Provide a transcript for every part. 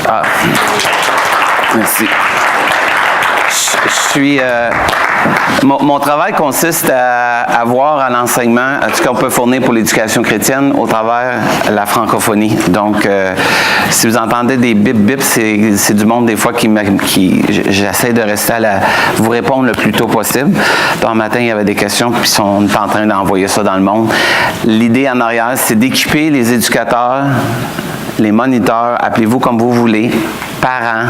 Ah. Merci. Je suis... Mon travail consiste à voir à l'enseignement ce qu'on peut fournir pour l'éducation chrétienne au travers de la francophonie. Donc, si vous entendez des bip-bip, c'est du monde des fois qui j'essaie de rester vous répondre le plus tôt possible. Donc, matin, il y avait des questions, puis on est en train d'envoyer ça dans le monde. L'idée en arrière, c'est d'équiper les éducateurs, les moniteurs, appelez-vous comme vous voulez, parents,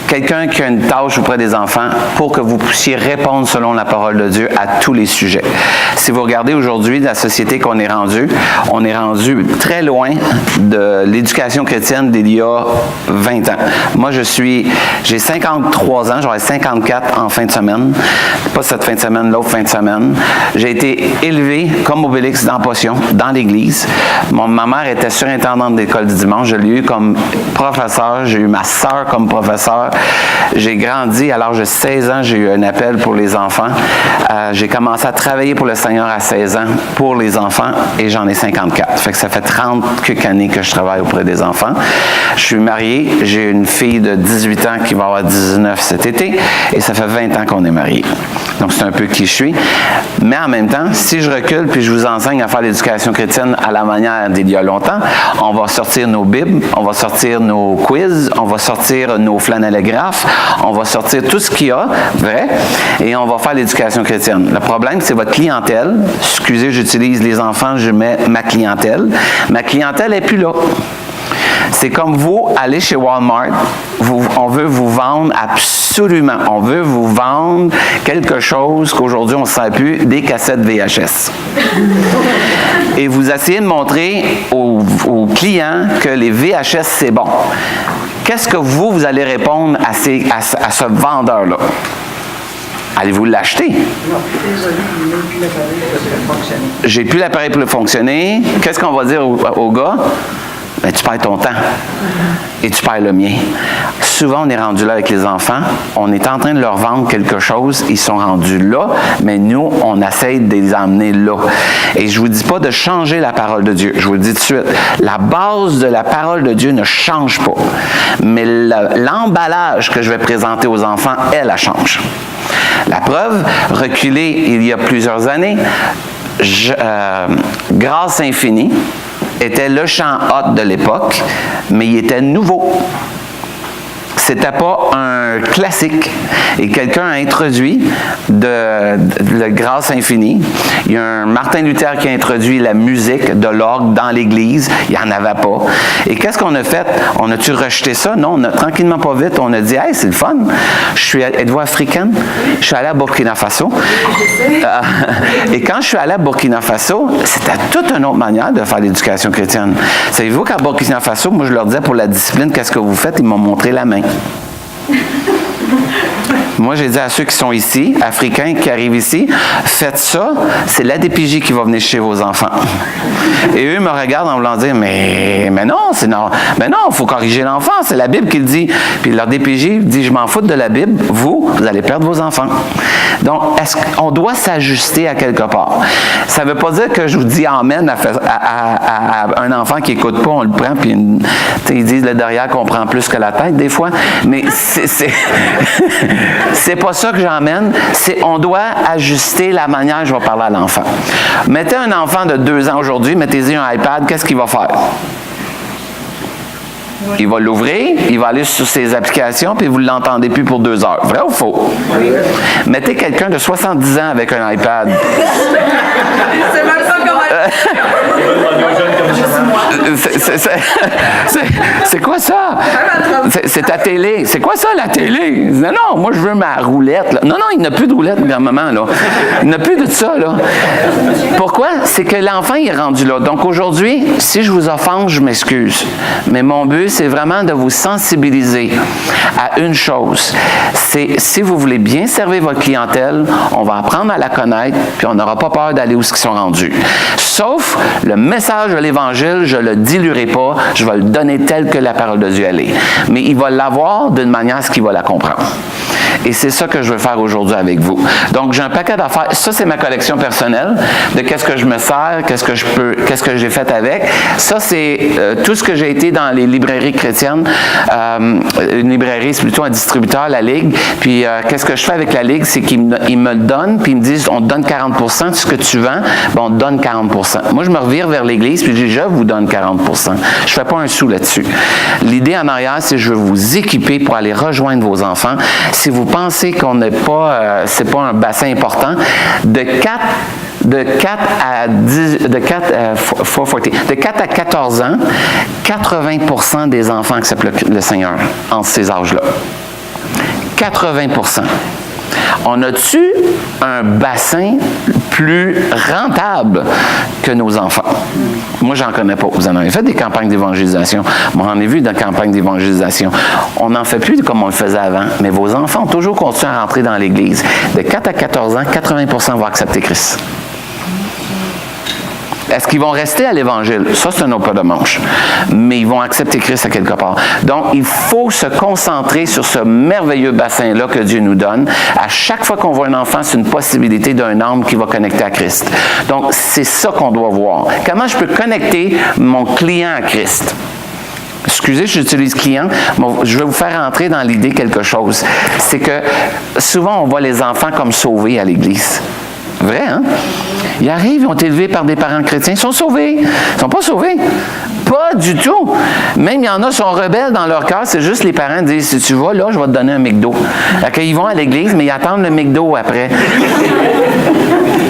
quelqu'un qui a une tâche auprès des enfants pour que vous puissiez répondre selon la parole de Dieu à tous les sujets. Si vous regardez aujourd'hui la société qu'on est rendu très loin de l'éducation chrétienne d'il y a 20 ans. Moi, j'ai 53 ans, j'aurai 54 en fin de semaine. Pas cette fin de semaine, l'autre fin de semaine. J'ai été élevé comme Obélix dans Potion, dans l'Église. Ma mère était surintendante d'école du dimanche. Je l'ai eu comme professeur. J'ai eu ma sœur comme professeur. J'ai grandi à l'âge de 16 ans. J'ai eu un appel pour les enfants. J'ai commencé à travailler pour le Seigneur à 16 ans pour les enfants et j'en ai 54. Fait que ça fait 30 quelques années que je travaille auprès des enfants. Je suis marié. J'ai une fille de 18 ans qui va avoir 19 cet été et ça fait 20 ans qu'on est mariés. Donc, c'est un peu qui je suis. Mais en même temps, si je recule puis je vous enseigne à faire l'éducation chrétienne à la manière d'il y a longtemps, on va sortir nos bibles, on va sortir nos quiz, on va sortir nos flanellographes, on va sortir tout ce qu'il y a, vrai, et on va faire l'éducation chrétienne. Le problème, c'est votre clientèle. Excusez, j'utilise les enfants, je mets ma clientèle. Ma clientèle n'est plus là. C'est comme vous, allez chez Walmart, on veut vous vendre absolument, on veut vous vendre quelque chose qu'aujourd'hui on ne sait plus, des cassettes VHS. Et vous essayez de montrer aux clients que les VHS, c'est bon. Qu'est-ce que vous allez répondre à ce vendeur-là? Allez-vous l'acheter? Non, désolé, il n'a plus l'appareil pour fonctionner. J'ai plus l'appareil pour fonctionner. Qu'est-ce qu'on va dire au gars? Ben, tu perds ton temps et tu perds le mien. Souvent, on est rendu là avec les enfants. On est en train de leur vendre quelque chose. Ils sont rendus là, mais nous, on essaie de les emmener là. Et je ne vous dis pas de changer la parole de Dieu. Je vous le dis tout de suite. La base de la parole de Dieu ne change pas. Mais l'emballage que je vais présenter aux enfants, elle change. La preuve, reculée il y a plusieurs années, Grâce infinie était le chant hot de l'époque, mais il était nouveau. C'était pas un classique. Et quelqu'un a introduit de Grâce infinie. Il y a un Martin Luther qui a introduit la musique de l'orgue dans l'Église. Il n'y en avait pas. Et qu'est-ce qu'on a fait? On a-tu rejeté ça? Non, on a tranquillement pas vite. On a dit, hey, c'est le fun. Êtes-vous africaine? Je suis allé à Burkina Faso. Et quand je suis allé à Burkina Faso, c'était toute une autre manière de faire l'éducation chrétienne. Savez-vous qu'à Burkina Faso, moi je leur disais pour la discipline, qu'est-ce que vous faites? Ils m'ont montré la main. Moi, j'ai dit à ceux qui sont ici, Africains qui arrivent ici, faites ça, c'est l'ADPJ qui va venir chez vos enfants. Et eux me regardent en voulant dire, mais non, mais non, il faut corriger l'enfant, c'est la Bible qui le dit. Puis leur DPJ dit, je m'en fous de la Bible, vous allez perdre vos enfants. Donc, est-ce qu'on doit s'ajuster à quelque part? Ça ne veut pas dire que je vous dis amen à un enfant qui n'écoute pas, on le prend, puis ils disent le derrière qu'on prend plus que la tête des fois, mais c'est pas ça que j'emmène, c'est on doit ajuster la manière dont je vais parler à l'enfant. Mettez un enfant de 2 ans aujourd'hui, mettez-y un iPad, qu'est-ce qu'il va faire? Il va l'ouvrir, il va aller sur ses applications, puis vous ne l'entendez plus pour 2 heures. Vrai ou faux? Oui. Mettez quelqu'un de 70 ans avec un iPad. C'est même pas comment... C'est quoi ça? C'est ta télé. C'est quoi ça, la télé? Non, moi, je veux ma roulette. Là. Non, il n'y a plus de roulette, grand-maman. Là. Il n'y a plus de ça. Là. Pourquoi? C'est que l'enfant est rendu là. Donc, aujourd'hui, si je vous offense, je m'excuse. Mais mon but, c'est vraiment de vous sensibiliser à une chose. C'est, si vous voulez bien servir votre clientèle, on va apprendre à la connaître, puis on n'aura pas peur d'aller où ils sont rendus. Sauf le message de l'Évangile l'Évangile, je ne le diluerai pas, je vais le donner tel que la parole de Dieu elle est. Mais il va l'avoir d'une manière à ce qu'il va la comprendre. Et c'est ça que je veux faire aujourd'hui avec vous. Donc, j'ai un paquet d'affaires. Ça, c'est ma collection personnelle de qu'est-ce que je me sers, qu'est-ce que j'ai fait avec. Ça, c'est tout ce que j'ai été dans les librairies chrétiennes. Une librairie, c'est plutôt un distributeur, la Ligue. Puis, qu'est-ce que je fais avec la Ligue, c'est qu'ils me le donnent, puis ils me disent, on te donne 40% de ce que tu vends, ben, on te donne 40%. Moi, je me revire vers l'Église, puis je dis, je vous donne 40%. Je fais pas un sou là-dessus. L'idée en arrière, c'est que je veux vous équiper pour aller rejoindre vos enfants. Si vous pensez qu'on n'est pas, c'est pas un bassin important, de 4 à 14 ans, 80% des enfants acceptent le Seigneur entre ces âges-là. 80%. On a-tu un bassin plus rentable que nos enfants? Moi, j'en connais pas. Vous en avez fait des campagnes d'évangélisation. Moi, j'en ai vu des campagnes d'évangélisation. On n'en fait plus comme on le faisait avant, mais vos enfants ont toujours continué à rentrer dans l'Église. De 4 à 14 ans, 80% vont accepter Christ. Est-ce qu'ils vont rester à l'Évangile? Ça, c'est un autre pas de manche. Mais ils vont accepter Christ à quelque part. Donc, il faut se concentrer sur ce merveilleux bassin-là que Dieu nous donne. À chaque fois qu'on voit un enfant, c'est une possibilité d'un âme qui va connecter à Christ. Donc, c'est ça qu'on doit voir. Comment je peux connecter mon client à Christ? Excusez, j'utilise client. Je vais vous faire entrer dans l'idée quelque chose. C'est que souvent, on voit les enfants comme sauvés à l'Église. Vrai, hein? Ils arrivent, ils ont été élevés par des parents chrétiens, ils sont sauvés. Ils ne sont pas sauvés. Pas du tout. Même il y en a qui sont rebelles dans leur cœur, c'est juste les parents disent, si tu vas là, je vais te donner un McDo. Ils vont à l'église, mais ils attendent le McDo après.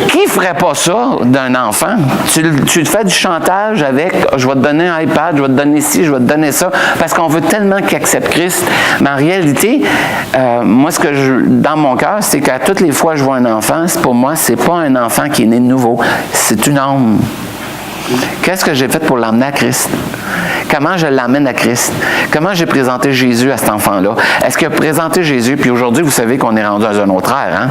Qui ferait pas ça d'un enfant? Tu te fais du chantage avec, je vais te donner un iPad, je vais te donner ci, je vais te donner ça, parce qu'on veut tellement qu'il accepte Christ. Mais en réalité, moi, dans mon cœur, c'est qu'à toutes les fois que je vois un enfant, pour moi, c'est pas un enfant qui est né de nouveau, c'est une âme. Qu'est-ce que j'ai fait pour l'emmener à Christ? Comment je l'amène à Christ? Comment j'ai présenté Jésus à cet enfant-là? Est-ce qu'il a présenté Jésus? Puis aujourd'hui, vous savez qu'on est rendu dans un autre ère. Hein?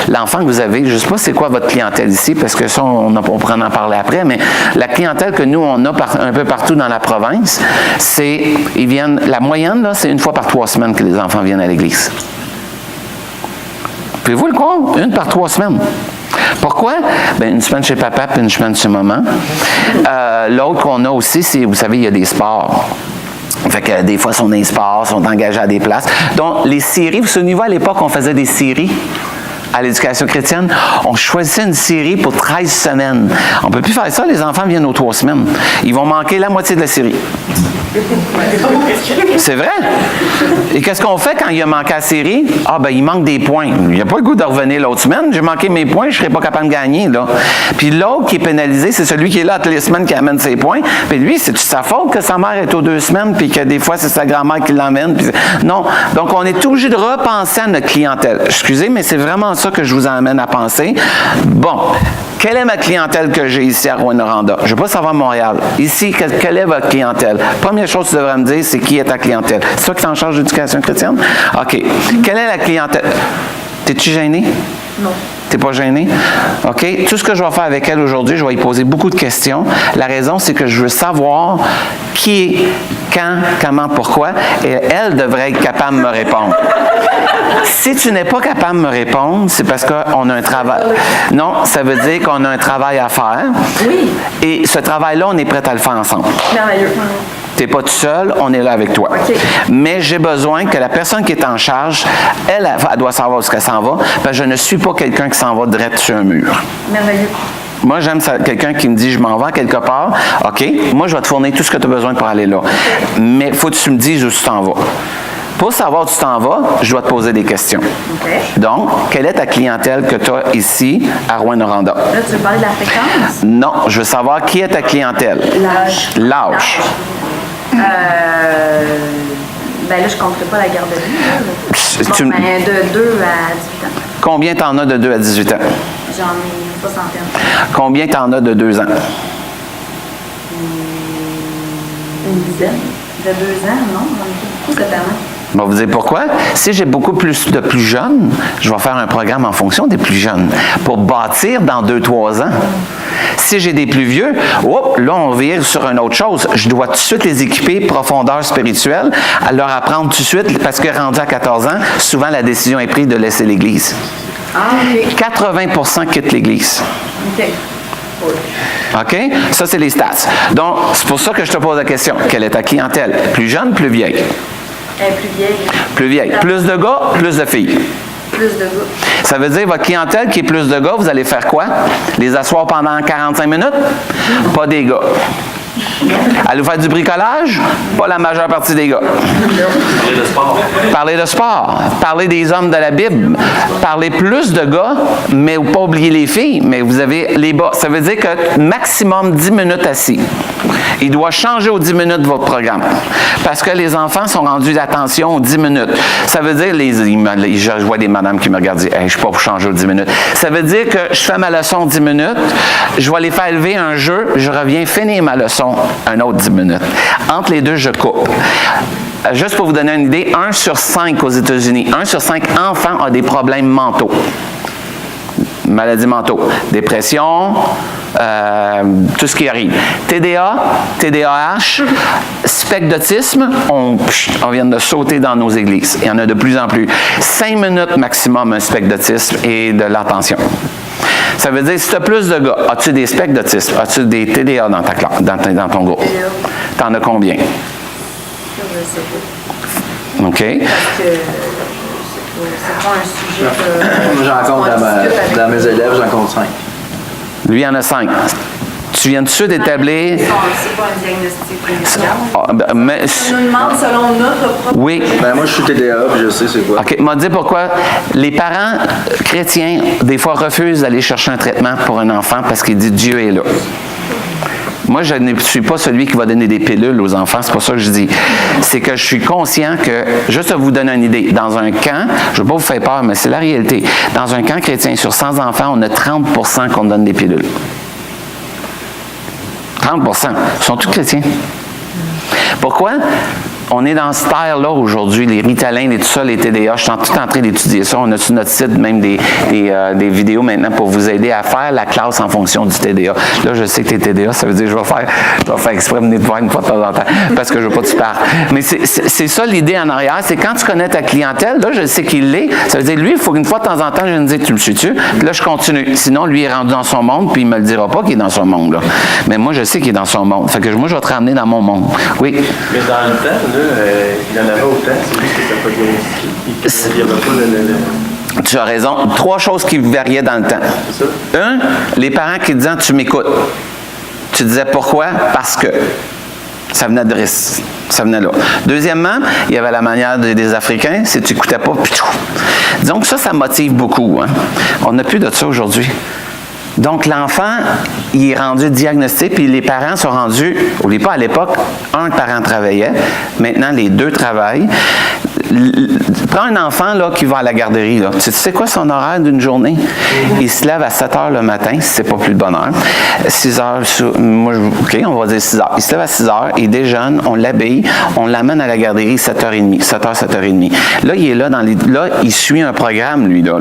L'enfant que vous avez, je ne sais pas c'est quoi votre clientèle ici, parce que ça, on pourra en parler après, mais la clientèle que nous, on a un peu partout dans la province, la moyenne, là, c'est 1 fois par 3 semaines que les enfants viennent à l'église. Pouvez-vous le croire? 1 par 3 semaines. Pourquoi? Bien, 1 semaine chez papa, puis 1 semaine chez maman. L'autre qu'on a aussi, c'est, vous savez, il y a des sports. Fait que des fois, ils sont dans les sports, sont engagés à des places. Donc, les séries, vous vous souvenez, à l'époque, on faisait des séries à l'éducation chrétienne. On choisissait une série pour 13 semaines. On ne peut plus faire ça, les enfants viennent aux 3 semaines. Ils vont manquer la moitié de la série. C'est vrai. Et qu'est-ce qu'on fait quand il a manqué la série? Ah, ben, il manque des points. Il n'a pas le goût de revenir l'autre semaine. J'ai manqué mes points, je ne serai pas capable de gagner, là. Puis l'autre qui est pénalisé, c'est celui qui est là toutes les semaines qui amène ses points. Puis lui, c'est sa faute que sa mère est aux 2 semaines, puis que des fois, c'est sa grand-mère qui l'emmène. Puis non. Donc, on est obligé de repenser à notre clientèle. Excusez, mais c'est vraiment ça que je vous amène à penser. Bon. Quelle est ma clientèle que j'ai ici à Rouyn-Noranda? Je ne veux pas savoir Montréal. Ici, quelle est votre clientèle? Première chose que tu devrais me dire, c'est qui est ta clientèle. C'est toi qui t'en charge d'éducation chrétienne? OK. Quelle est la clientèle? T'es-tu gêné? Non. T'es pas gêné? OK? Tout ce que je vais faire avec elle aujourd'hui, je vais lui poser beaucoup de questions. La raison, c'est que je veux savoir qui est, quand, comment, pourquoi, et elle devrait être capable de me répondre. Si tu n'es pas capable de me répondre, c'est parce qu'on a un travail. Non, ça veut dire qu'on a un travail à faire. Oui. Et ce travail-là, on est prêt à le faire ensemble. Merveilleux. Tu n'es pas tout seul, on est là avec toi. Okay. Mais j'ai besoin que la personne qui est en charge, elle doit savoir où est-ce qu'elle s'en va, parce que je ne suis pas quelqu'un qui s'en va direct sur un mur. Merveilleux. Moi, j'aime quelqu'un qui me dit, je m'en vais quelque part. OK, moi, je vais te fournir tout ce que tu as besoin pour aller là. Mais il faut que tu me dises où tu t'en vas. Pour savoir où tu t'en vas, je dois te poser des questions. Okay. Donc, quelle est ta clientèle que tu as ici à Rouyn-Noranda? Là, tu veux parler de la fréquence? Non, je veux savoir qui est ta clientèle. L'âge. L'âge. Ben là, je ne compterai pas la garderie. Tu... Bon, ben, de 2 à 18 ans. Combien t'en as de 2 à 18 ans? J'en ai 60. Combien t'en as de 2 ans? Une dizaine. De 2 ans, non? J'en ai fait beaucoup cette année. Je vais vous dire pourquoi. Si j'ai beaucoup plus de plus jeunes, je vais faire un programme en fonction des plus jeunes pour bâtir dans 2-3 ans. Si j'ai des plus vieux, là, on vire sur une autre chose. Je dois tout de suite les équiper profondeur spirituelle, à leur apprendre tout de suite, parce que rendu à 14 ans, souvent la décision est prise de laisser l'Église. Ah, OK. 80% quittent l'Église. OK. OK? Ça, c'est les stats. Donc, c'est pour ça que je te pose la question. Quelle est ta clientèle? Plus jeune, plus vieille? Elle est plus vieille. Plus vieille. Plus de gars, plus de filles? Plus de gars. Ça veut dire, votre clientèle qui est plus de gars, vous allez faire quoi? Les asseoir pendant 45 minutes? Pas des gars. Allez faire du bricolage? Pas la majeure partie des gars. Parler de sport. Parler de sport. Parler des hommes de la Bible. Parler plus de gars, mais pas oublier les filles, mais vous avez les bas. Ça veut dire que maximum 10 minutes assis. Il doit changer aux 10 minutes votre programme. Parce que les enfants sont rendus d'attention aux 10 minutes. Ça veut dire, je vois des madames qui me regardent et disent, hey, je ne suis pas pour changer aux 10 minutes. Ça veut dire que je fais ma leçon 10 minutes, je vais les faire lever un jeu, je reviens finir ma leçon un autre 10 minutes. Entre les deux, je coupe. Juste pour vous donner une idée, 1 sur 5 aux États-Unis, 1 sur 5 enfants a des problèmes mentaux. Maladies mentaux, dépression, tout ce qui arrive. TDA, TDAH, spectre d'autisme, on vient de sauter dans nos églises. Il y en a de plus en plus. 5 minutes maximum un spectre d'autisme et de l'attention. Ça veut dire, si tu as plus de gars, as-tu des spectres d'autisme? As-tu des TDA dans ta classe, dans ton groupe? T'en as combien? Je sais pas. OK. Parce que c'est pas un sujet que... Moi, j'en compte dans mes élèves, j'en compte 5. Lui, il en a 5. Tu viens dessus d'établir... C'est pas un diagnostic médical. Mais, On nous demande selon notre propre... oui. Ben moi, je suis TDA, puis je sais c'est quoi. OK. M'a dit pourquoi les parents chrétiens, des fois, refusent d'aller chercher un traitement pour un enfant parce qu'ils disent Dieu est là. Moi, je ne suis pas celui qui va donner des pilules aux enfants, c'est pas ça que je dis. C'est que je suis conscient que, juste à vous donner une idée, dans un camp, je ne veux pas vous faire peur, mais c'est la réalité. Dans un camp chrétien, sur 100 enfants, on a 30% qu'on donne des pilules. 30%. Ils sont tous chrétiens. Pourquoi? On est dans ce style-là aujourd'hui, les Ritalin, tout ça, les TDA. Je suis tout en train d'étudier ça. On a sur notre site même des vidéos maintenant pour vous aider à faire la classe en fonction du TDA. Là, je sais que tu es TDA, ça veut dire que je vais faire exprès de venir te voir une fois de temps en temps parce que je veux pas que tu parles. Mais c'est ça l'idée en arrière, c'est quand tu connais ta clientèle, là, je sais qu'il l'est. Ça veut dire, lui, il faut qu'une fois de temps en temps, je me dise, tu me suis-tu? Puis là, je continue. Sinon, lui, il est rendu dans son monde, puis il me le dira pas qu'il est dans son monde. Là. Mais moi, je sais qu'il est dans son monde. Fait que moi, je vais te ramener dans mon monde. Oui. Mais dans le temps, là, il y en avait autant, c'est juste que ça n'a pas diagnostiqué. Il n'y avait pas Tu as raison. 3 choses qui variaient dans le temps. C'est ça? 1, les parents qui disaient, tu m'écoutes. Tu disais pourquoi? Parce que. Ça venait de risque. Ça venait là. Deuxièmement, il y avait la manière des Africains. Si tu n'écoutais pas, pichou. Disons que ça motive beaucoup. Hein? On n'a plus de ça aujourd'hui. Donc, l'enfant, il est rendu diagnostiqué, puis les parents sont rendus, n'oubliez pas, à l'époque, un parent travaillait. Maintenant, les 2 travaillent. Prends un enfant là, qui va à la garderie. Là. Tu sais quoi son horaire d'une journée? Il se lève à 7 heures le matin, si c'est pas plus de bonne heure. 6 heures, OK, on va dire 6 heures. Il se lève à 6 heures, il déjeune, on l'habille, on l'amène à la garderie 7h30, 7h, 7h30. Là, il est là, là, il suit un programme, lui, là.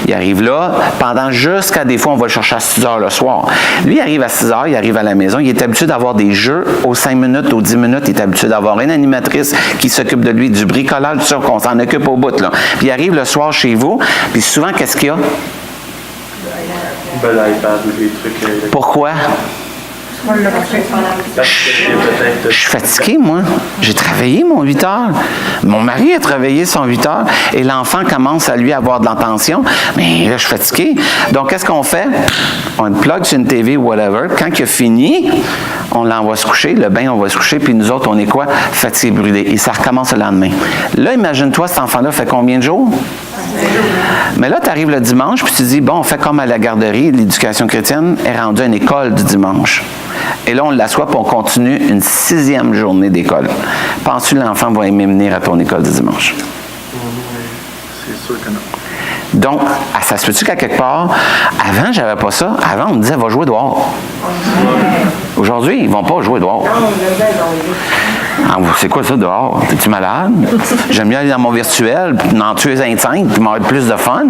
Il arrive là, pendant jusqu'à des fois, on va le chercher à 6 heures le soir. Lui, il arrive à 6 heures, il arrive à la maison, il est habitué d'avoir des jeux aux 5 minutes, aux 10 minutes, il est habitué d'avoir une animatrice qui s'occupe de lui, du bricolage, tout ça, qu'on s'en occupe au bout, là. Puis il arrive le soir chez vous, puis souvent, qu'est-ce qu'il y a? Ben, l'iPad ou des trucs. Pourquoi? Je suis fatigué, moi. J'ai travaillé mon 8 heures. Mon mari a travaillé son 8 heures et l'enfant commence à lui avoir de l'attention. Mais là, je suis fatigué. Donc, qu'est-ce qu'on fait? On le plug sur une TV ou whatever. Quand il a fini, on l'envoie se coucher. Le bain, on va se coucher. Puis nous autres, on est quoi? Fatigués, brûlés. Et ça recommence le lendemain. Là, imagine-toi, cet enfant-là fait combien de jours? Mais là, tu arrives le dimanche, puis tu dis, bon, on fait comme à la garderie, l'éducation chrétienne est rendue à une école du dimanche. Et là, on l'assoit, puis on continue une 6e journée d'école. Penses-tu que l'enfant va aimer venir à ton école du dimanche? C'est sûr que non. Donc, ça se peut-tu qu'à quelque part, avant, j'avais pas ça. Avant, on me disait, va jouer dehors. Aujourd'hui, ils vont pas jouer dehors. Ah, c'est quoi ça dehors? Es-tu malade? J'aime bien aller dans mon virtuel, puis en tuer 25, puis m'avoir plus de fun.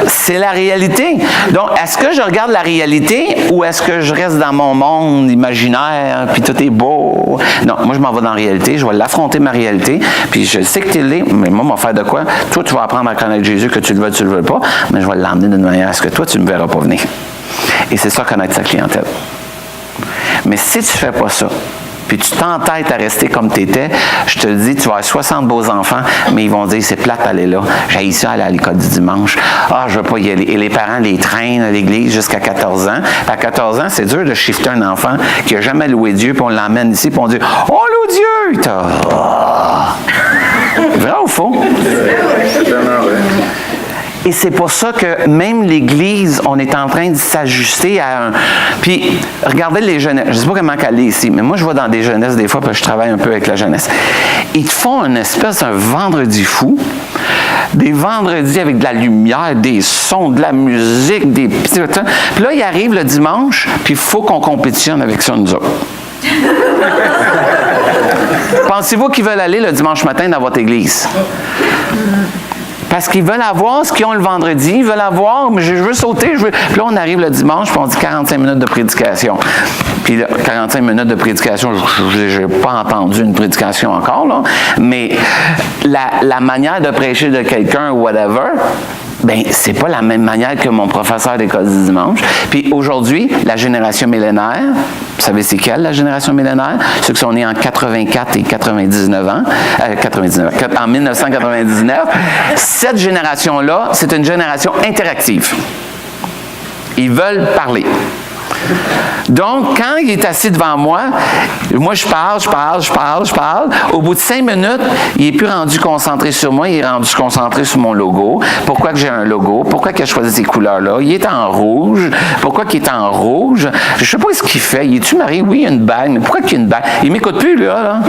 C'est la réalité. Donc, est-ce que je regarde la réalité ou est-ce que je reste dans mon monde imaginaire, puis tout est beau? Non, moi, je m'en vais dans la réalité. Je vais l'affronter, ma réalité. Puis je sais que tu l'es, mais moi, m'en faire de quoi? Toi, tu vas apprendre à connaître Jésus, que tu le veux pas, mais je vais l'emmener d'une manière à ce que toi, tu ne me verras pas venir. Et c'est ça, connaître sa clientèle. Mais si tu ne fais pas ça, puis tu t'entêtes à rester comme tu étais, je te dis, tu vas avoir 60 beaux enfants, mais ils vont dire, c'est plate d'aller là. J'ai ça aller à l'école du dimanche. Ah, je ne veux pas y aller. Et les parents les traînent à l'église jusqu'à 14 ans. À 14 ans, c'est dur de shifter un enfant qui n'a jamais loué Dieu, puis on l'emmène ici, puis on dit, oh, loue Dieu! Vrai ou faux? C'est vraiment vrai. Et c'est pour ça que même l'Église, on est en train de s'ajuster à un... Puis, regardez les jeunesses. Je ne sais pas comment elle est ici, mais moi, je vais dans des jeunesses des fois, parce que je travaille un peu avec la jeunesse. Ils te font une espèce d'un vendredi fou. Des vendredis avec de la lumière, des sons, de la musique, des petits... Puis là, il arrive le dimanche, puis il faut qu'on compétitionne avec ça, nous autres. Pensez-vous qu'ils veulent aller le dimanche matin dans votre église? Parce qu'ils veulent avoir ce qu'ils ont le vendredi, ils veulent avoir, mais je veux sauter, je veux... Puis là, on arrive le dimanche, puis on dit 45 minutes de prédication. Puis là, 45 minutes de prédication, je n'ai pas entendu une prédication encore, là, mais la manière de prêcher de quelqu'un ou whatever, bien, c'est pas la même manière que mon professeur d'école du dimanche. Puis aujourd'hui, la génération millénaire, vous savez c'est quelle, la génération millénaire? Ceux qui sont nés en 84 et 99 ans, en 1999. Cette génération-là, c'est une génération interactive. Ils veulent parler. Donc, quand il est assis devant moi, je parle. Au bout de 5 minutes, il n'est plus rendu concentré sur moi, il est rendu concentré sur mon logo. Pourquoi que j'ai un logo? Pourquoi qu'il a choisi ces couleurs-là? Il est en rouge. Pourquoi qu'il est en rouge? Je ne sais pas ce qu'il fait. Il est-tu marié? Oui, il a une bague. Mais pourquoi qu'il a une bague? Il ne m'écoute plus, là.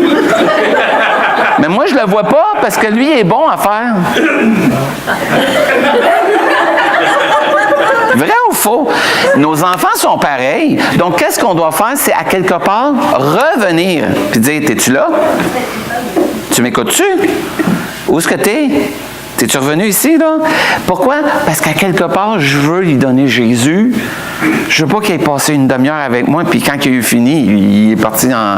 Mais moi, je ne le vois pas parce que lui, il est bon à faire. Vrai ou faux? Nos enfants sont pareils. Donc, qu'est-ce qu'on doit faire? C'est à quelque part revenir. Puis dire, t'es-tu là? Tu m'écoutes-tu? Où est-ce que t'es? T'es-tu revenu ici, là? Pourquoi? Parce qu'à quelque part, je veux lui donner Jésus. Je veux pas qu'il ait passé une demi-heure avec moi, puis quand il a eu fini, il est parti en...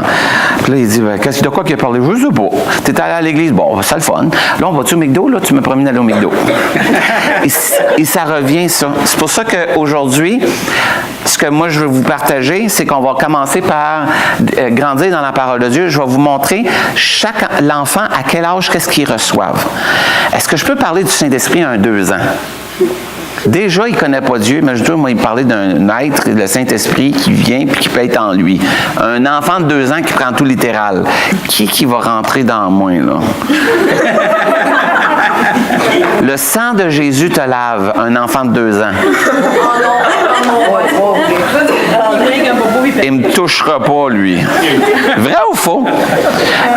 Puis là, il dit, de quoi qu'il a parlé? Je sais pas. T'es allé à l'église? Bon, c'est le fun. Là, on va-tu au McDo? Là, tu me promènes d'aller au McDo. et ça revient, ça. C'est pour ça qu'aujourd'hui, ce que moi, je veux vous partager, c'est qu'on va commencer par grandir dans la parole de Dieu. Je vais vous montrer l'enfant, à quel âge, qu'est-ce qu'il reçoive. Est-ce que je peux parler du Saint-Esprit à un 2 ans? Déjà, il ne connaît pas Dieu, mais je dois il parlait d'un être, le Saint-Esprit, qui vient et qui peut être en lui. Un enfant de 2 ans qui prend tout littéral. Qui va rentrer dans moi, là? Le sang de Jésus te lave, un enfant de 2 ans. Il ne me touchera pas, lui. Vrai ou faux?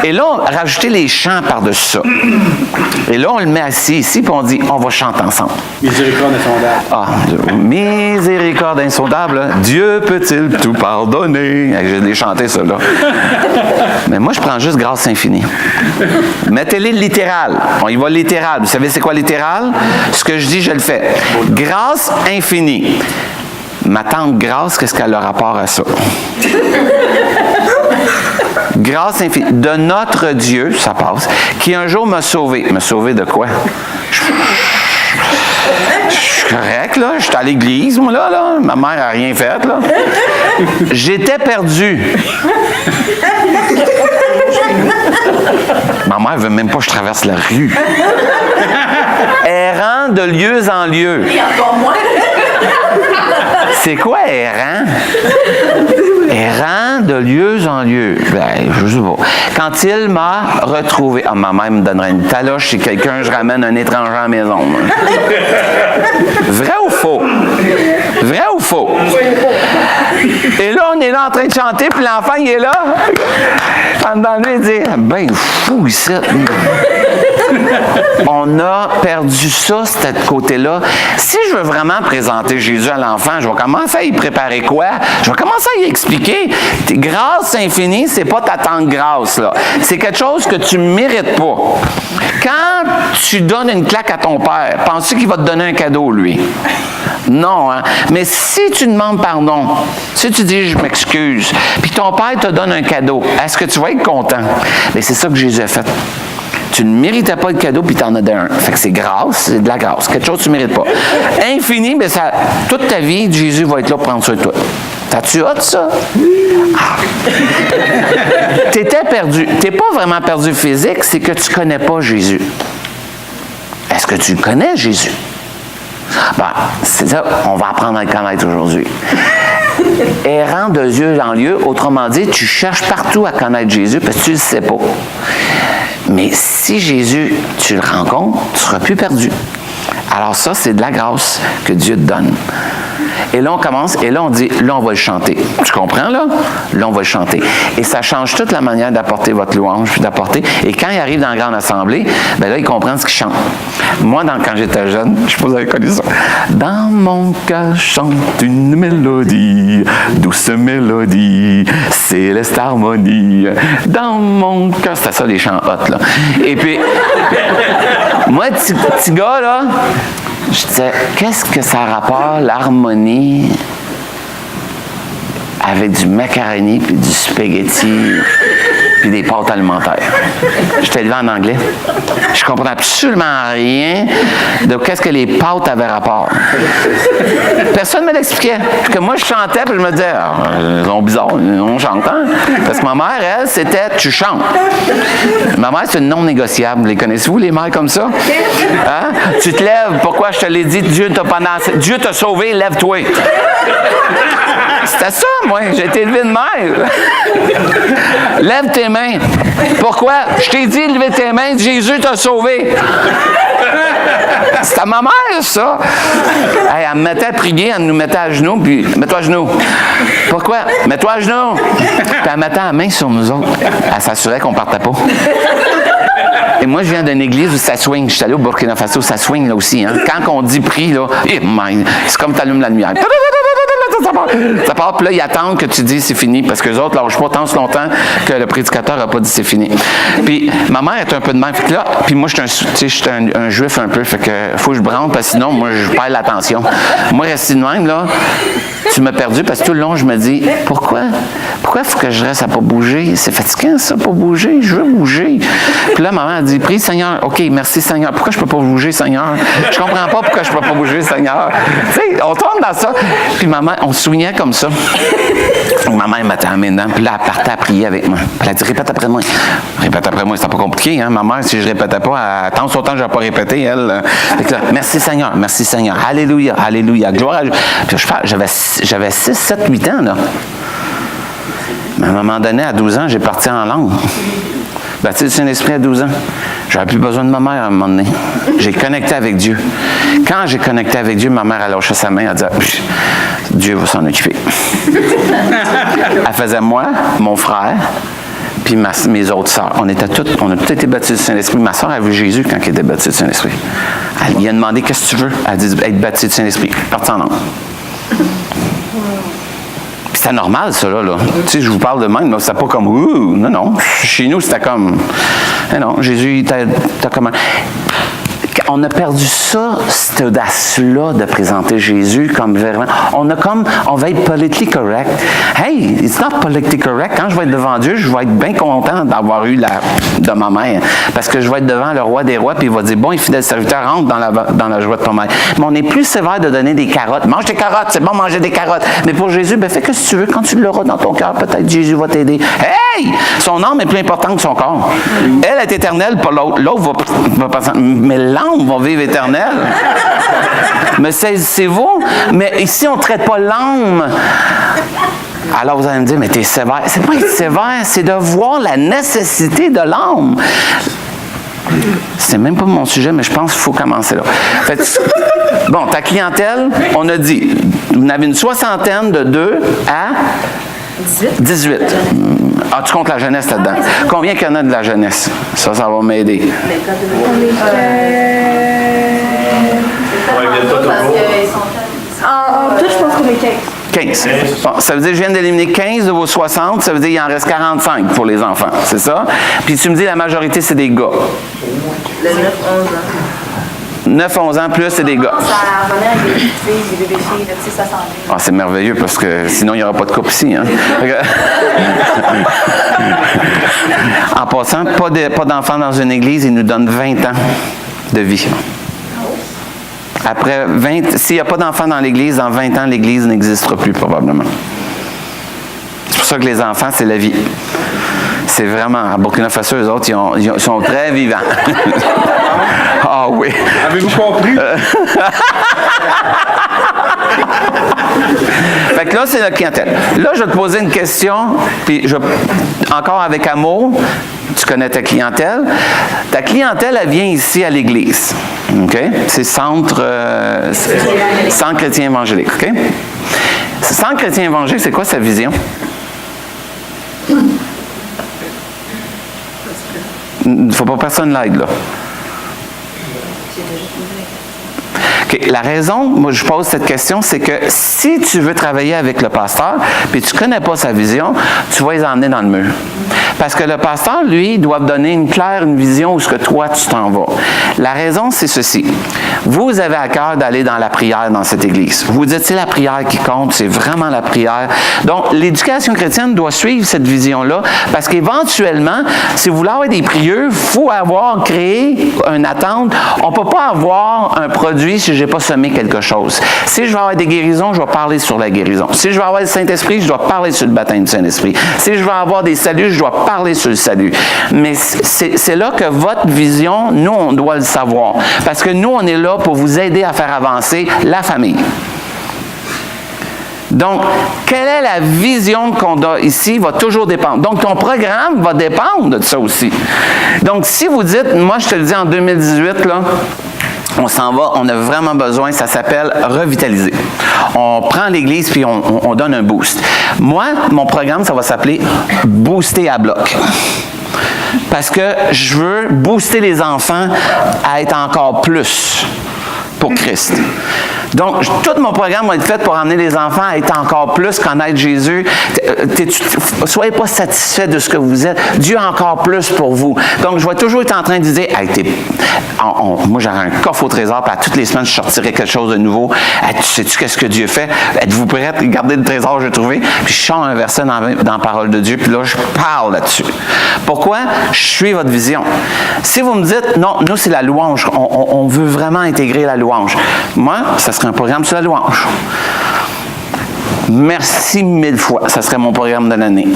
Et là, on rajouter les chants par-dessus ça. Et là, on le met assis ici, puis on dit, on va chanter ensemble. Miséricorde insondable. Ah, miséricorde insondable. Dieu peut-il tout pardonner? J'ai les chanté, ça, là. Mais moi, je prends juste grâce infinie. Mettez-les littéral. On y va littéral. Vous savez c'est quoi littéral? Ce que je dis, je le fais. Grâce infinie. Ma tante Grâce, qu'est-ce qu'elle a rapport à ça? Grâce infinie. De notre Dieu, ça passe, qui un jour m'a sauvé. Me sauvé de quoi? Je suis correct, là. Je suis à l'église, moi, là. Ma mère n'a rien fait, là. J'étais perdu. Ma mère ne veut même pas que je traverse la rue. Errant de lieu en lieu. C'est quoi errant? Errant de lieu en lieu. Ben, je sais pas. Quand il m'a retrouvé... Ah, ma mère me donnerait une taloche si quelqu'un, je ramène un étranger à la maison. Vrai ou faux? Vrai ou faux? Et là, on est là en train de chanter, puis l'enfant, il est là. En dedans de lui, il dit, ben fou, ici. On a perdu ça, ce côté-là. Si je veux vraiment présenter Jésus à l'enfant, je vais commencer à y préparer quoi? Je vais commencer à y expliquer. Grâce infinie, c'est pas ta tante grâce, là. C'est quelque chose que tu ne mérites pas. Quand tu donnes une claque à ton père, penses-tu qu'il va te donner un cadeau, lui? Non, hein? Mais si tu demandes pardon, si tu dis « je m'excuse », puis ton père te donne un cadeau, est-ce que tu vas être content? Bien, c'est ça que Jésus a fait. Tu ne méritais pas le cadeau, puis tu en as d'un. Fait que c'est grâce, c'est de la grâce. Quelque chose que tu ne mérites pas. Infini, bien, ça, toute ta vie, Jésus va être là pour prendre soin de toi. T'as-tu hâte, ça? Ah. T'étais perdu. T'es pas vraiment perdu physique, c'est que tu connais pas Jésus. Est-ce que tu connais Jésus? Ben, c'est ça, on va apprendre à le connaître aujourd'hui. Errant de lieu en lieu, autrement dit, tu cherches partout à connaître Jésus parce que tu ne le sais pas. Mais si Jésus, tu le rencontres, tu ne seras plus perdu. Alors ça, c'est de la grâce que Dieu te donne. Et là, on commence, et là, on dit, là, on va le chanter. Tu comprends, là? Là, on va le chanter. Et ça change toute la manière d'apporter votre louange, puis d'apporter. Et quand il arrive dans la grande assemblée, bien là, il comprend ce qu'il chante. Moi, quand j'étais jeune, je ne sais pas si vous avez connu ça. Dans mon cœur chante une mélodie, douce mélodie, céleste harmonie. Dans mon cœur, c'était ça, les chants hot, là. Et puis, moi, petit gars, là, je disais, qu'est-ce que ça rapporte, l'harmonie, avec du macaroni, puis du spaghetti, puis des pâtes alimentaires? J'étais élevé en anglais. Je comprenais absolument rien de qu'est-ce que les pâtes avaient rapport. Personne ne me l'expliquait. Puis que moi, je chantais, puis je me disais, ils sont bizarres, on chante, hein? Parce que ma mère, elle, c'était, tu chantes. Ma mère, c'est non négociable. Les connaissez-vous, les mères comme ça? Hein? Tu te lèves, pourquoi je te l'ai dit, Dieu t'a sauvé, lève-toi. C'était ça, moi. J'ai été élevé de mère. Lève tes mains. Pourquoi? Je t'ai dit, lève tes mains, Jésus t'a sauvé. C'était ma mère, ça. Hey, elle me mettait à prier, elle nous mettait à genoux, puis mets-toi à genoux. Pourquoi? Mets-toi à genoux. Puis elle mettait la main sur nous autres. Elle s'assurait qu'on ne partait pas. Et moi, je viens d'une église où ça swing. Je suis allé au Burkina Faso, ça swing là aussi. Hein. Quand on dit prie, là, c'est comme tu allumes la lumière. Ça part, puis là, ils attendent que tu dis c'est fini, parce que les autres lâchent pas tant longtemps que le prédicateur n'a pas dit c'est fini. Puis ma mère est un peu de même. Fait que là, puis moi, je suis un juif un peu, fait que faut que je branle, parce que sinon, moi, je perds l'attention. Moi, rester de même, là, tu m'as perdu, parce que tout le long, je me dis, pourquoi il faut que je reste à pas bouger? C'est fatigant, ça, pas bouger. Je veux bouger. Puis là, maman a dit, prie, Seigneur. OK, merci, Seigneur. Pourquoi je peux pas bouger, Seigneur? Je comprends pas pourquoi je peux pas bouger, Seigneur. Tu sais, on tombe dans ça. Puis maman, on se souvenait comme ça. Ma mère m'attendait maintenant, puis là, elle partait à prier avec moi. Puis elle a dit, répète après moi. Répète après moi, c'était pas compliqué, hein? Ma mère, si je répétais pas, elle attend son temps que je n'ai pas répété, elle. Fait là, merci Seigneur, alléluia, alléluia, gloire à Dieu. Puis j'avais 6, 7, 8 ans, là. Mais à un moment donné, à 12 ans, j'ai parti en langue. Baptisé du Saint-Esprit à 12 ans. J'avais plus besoin de ma mère à un moment donné. J'ai connecté avec Dieu. Quand j'ai connecté avec Dieu, ma mère a lâché sa main, elle a dit « Dieu va s'en occuper. » Elle faisait moi, mon frère, puis mes autres sœurs. On a tous été baptisés du Saint-Esprit. Ma sœur a vu Jésus quand elle était baptisée du Saint-Esprit. Elle lui a demandé « Qu'est-ce que tu veux? » Elle a dit « Être baptisée du Saint-Esprit. » Parti en langue. C'était normal, ça, là. Tu sais, je vous parle de même, là, c'était pas comme « Ouh! » Non. Chez nous, c'était comme « Non, Jésus, t'as comment... » On a perdu ça, cette audace-là de présenter Jésus comme vraiment... On va être politically correct. Hey, it's not politically correct. Quand je vais être devant Dieu, je vais être bien content d'avoir eu de ma mère. Parce que je vais être devant le roi des rois, puis il va dire, bon et fidèle serviteur, rentre dans la joie de ton maître. Mais on est plus sévère de donner des carottes. Mange des carottes, c'est bon manger des carottes. Mais pour Jésus, ben fais que si tu veux, quand tu l'auras dans ton cœur, peut-être Jésus va t'aider. Hey! Son âme est plus importante que son corps. Elle est éternelle, pas l'autre. L'autre va passer. Mais l'âme va vivre éternel. Mais saisissez-vous. Mais ici, on ne traite pas l'âme. Alors, vous allez me dire, mais t'es sévère. C'est pas être sévère, c'est de voir la nécessité de l'âme. C'est même pas mon sujet, mais je pense qu'il faut commencer là. Fait, bon, ta clientèle, on a dit, vous en avez une soixantaine de 2 à 18. Ah, tu comptes la jeunesse là-dedans. Combien qu'il y en a de la jeunesse? Ça va m'aider. Ouais, ils viennent pas Parce toujours. qu'ils sont... En tout, je pense qu'on est 15. 15. Bon, ça veut dire que je viens d'éliminer 15 de vos 60, ça veut dire qu'il en reste 45 pour les enfants, c'est ça? Puis tu me dis la majorité, c'est des gars. Le 9-11 ans. 9-11 ans plus, c'est des gars. Ça revenait avec des petites filles, des bébés filles, là, tu sais, ça s'en vient. Ah, c'est merveilleux parce que sinon, il n'y aura pas de couple ici. Hein? En passant, pas d'enfants dans une église, ils nous donnent 20 ans de vie. Après 20, s'il n'y a pas d'enfants dans l'église, dans 20 ans, l'église n'existera plus probablement. C'est pour ça que les enfants, c'est la vie. C'est vraiment, à Burkina Faso, eux autres, ils sont très vivants. Ah oui. Avez-vous compris? Fait que là, c'est notre clientèle. Là, je vais te poser une question, puis encore avec amour, tu connais ta clientèle. Ta clientèle, elle vient ici à l'église. OK? C'est Centre chrétien évangélique. OK? Centre chrétien évangélique, c'est quoi sa vision? Il ne faut pas que personne l'aide, là. Okay. La raison, moi, je pose cette question, c'est que si tu veux travailler avec le pasteur, puis tu ne connais pas sa vision, tu vas les emmener dans le mur. Parce que le pasteur, lui, doit donner une vision où ce que toi, tu t'en vas. La raison, c'est ceci. Vous avez à cœur d'aller dans la prière dans cette église. Vous dites, c'est la prière qui compte, c'est vraiment la prière. Donc, l'éducation chrétienne doit suivre cette vision-là, parce qu'éventuellement, si vous voulez avoir des prieux, il faut avoir créé une attente. On ne peut pas avoir un produit si je n'ai pas semé quelque chose. Si je vais avoir des guérisons, je vais parler sur la guérison. Si je vais avoir le Saint-Esprit, je dois parler sur le baptême du Saint-Esprit. Si je vais avoir des saluts, je dois parler sur le salut. Mais c'est là que votre vision, nous, on doit le savoir. Parce que nous, on est là pour vous aider à faire avancer la famille. Donc, quelle est la vision qu'on a ici va toujours dépendre. Donc, ton programme va dépendre de ça aussi. Donc, si vous dites, moi, je te le dis en 2018, là, on s'en va, on a vraiment besoin, ça s'appelle revitaliser. On prend l'église puis on donne un boost. Moi, mon programme, ça va s'appeler Booster à bloc. Parce que je veux booster les enfants à être encore plus pour Christ. Donc, tout mon programme va être fait pour amener les enfants à être encore plus, connaître Jésus. Soyez pas satisfaits de ce que vous êtes. Dieu a encore plus pour vous. Donc, je vais toujours être en train de dire, hey, moi, j'aurai un coffre au trésor, puis à toutes les semaines, je sortirai quelque chose de nouveau. Hey, sais-tu qu'est-ce que Dieu fait? Êtes-vous prêts? Regardez le trésor que j'ai trouvé. Puis, je chante un verset dans la parole de Dieu, puis là, je parle là-dessus. Pourquoi? Je suis votre vision. Si vous me dites, non, nous, c'est la louange. On veut vraiment intégrer la louange. Moi, ça serait un programme sur la louange. Merci 1000 fois. Ça serait mon programme de l'année.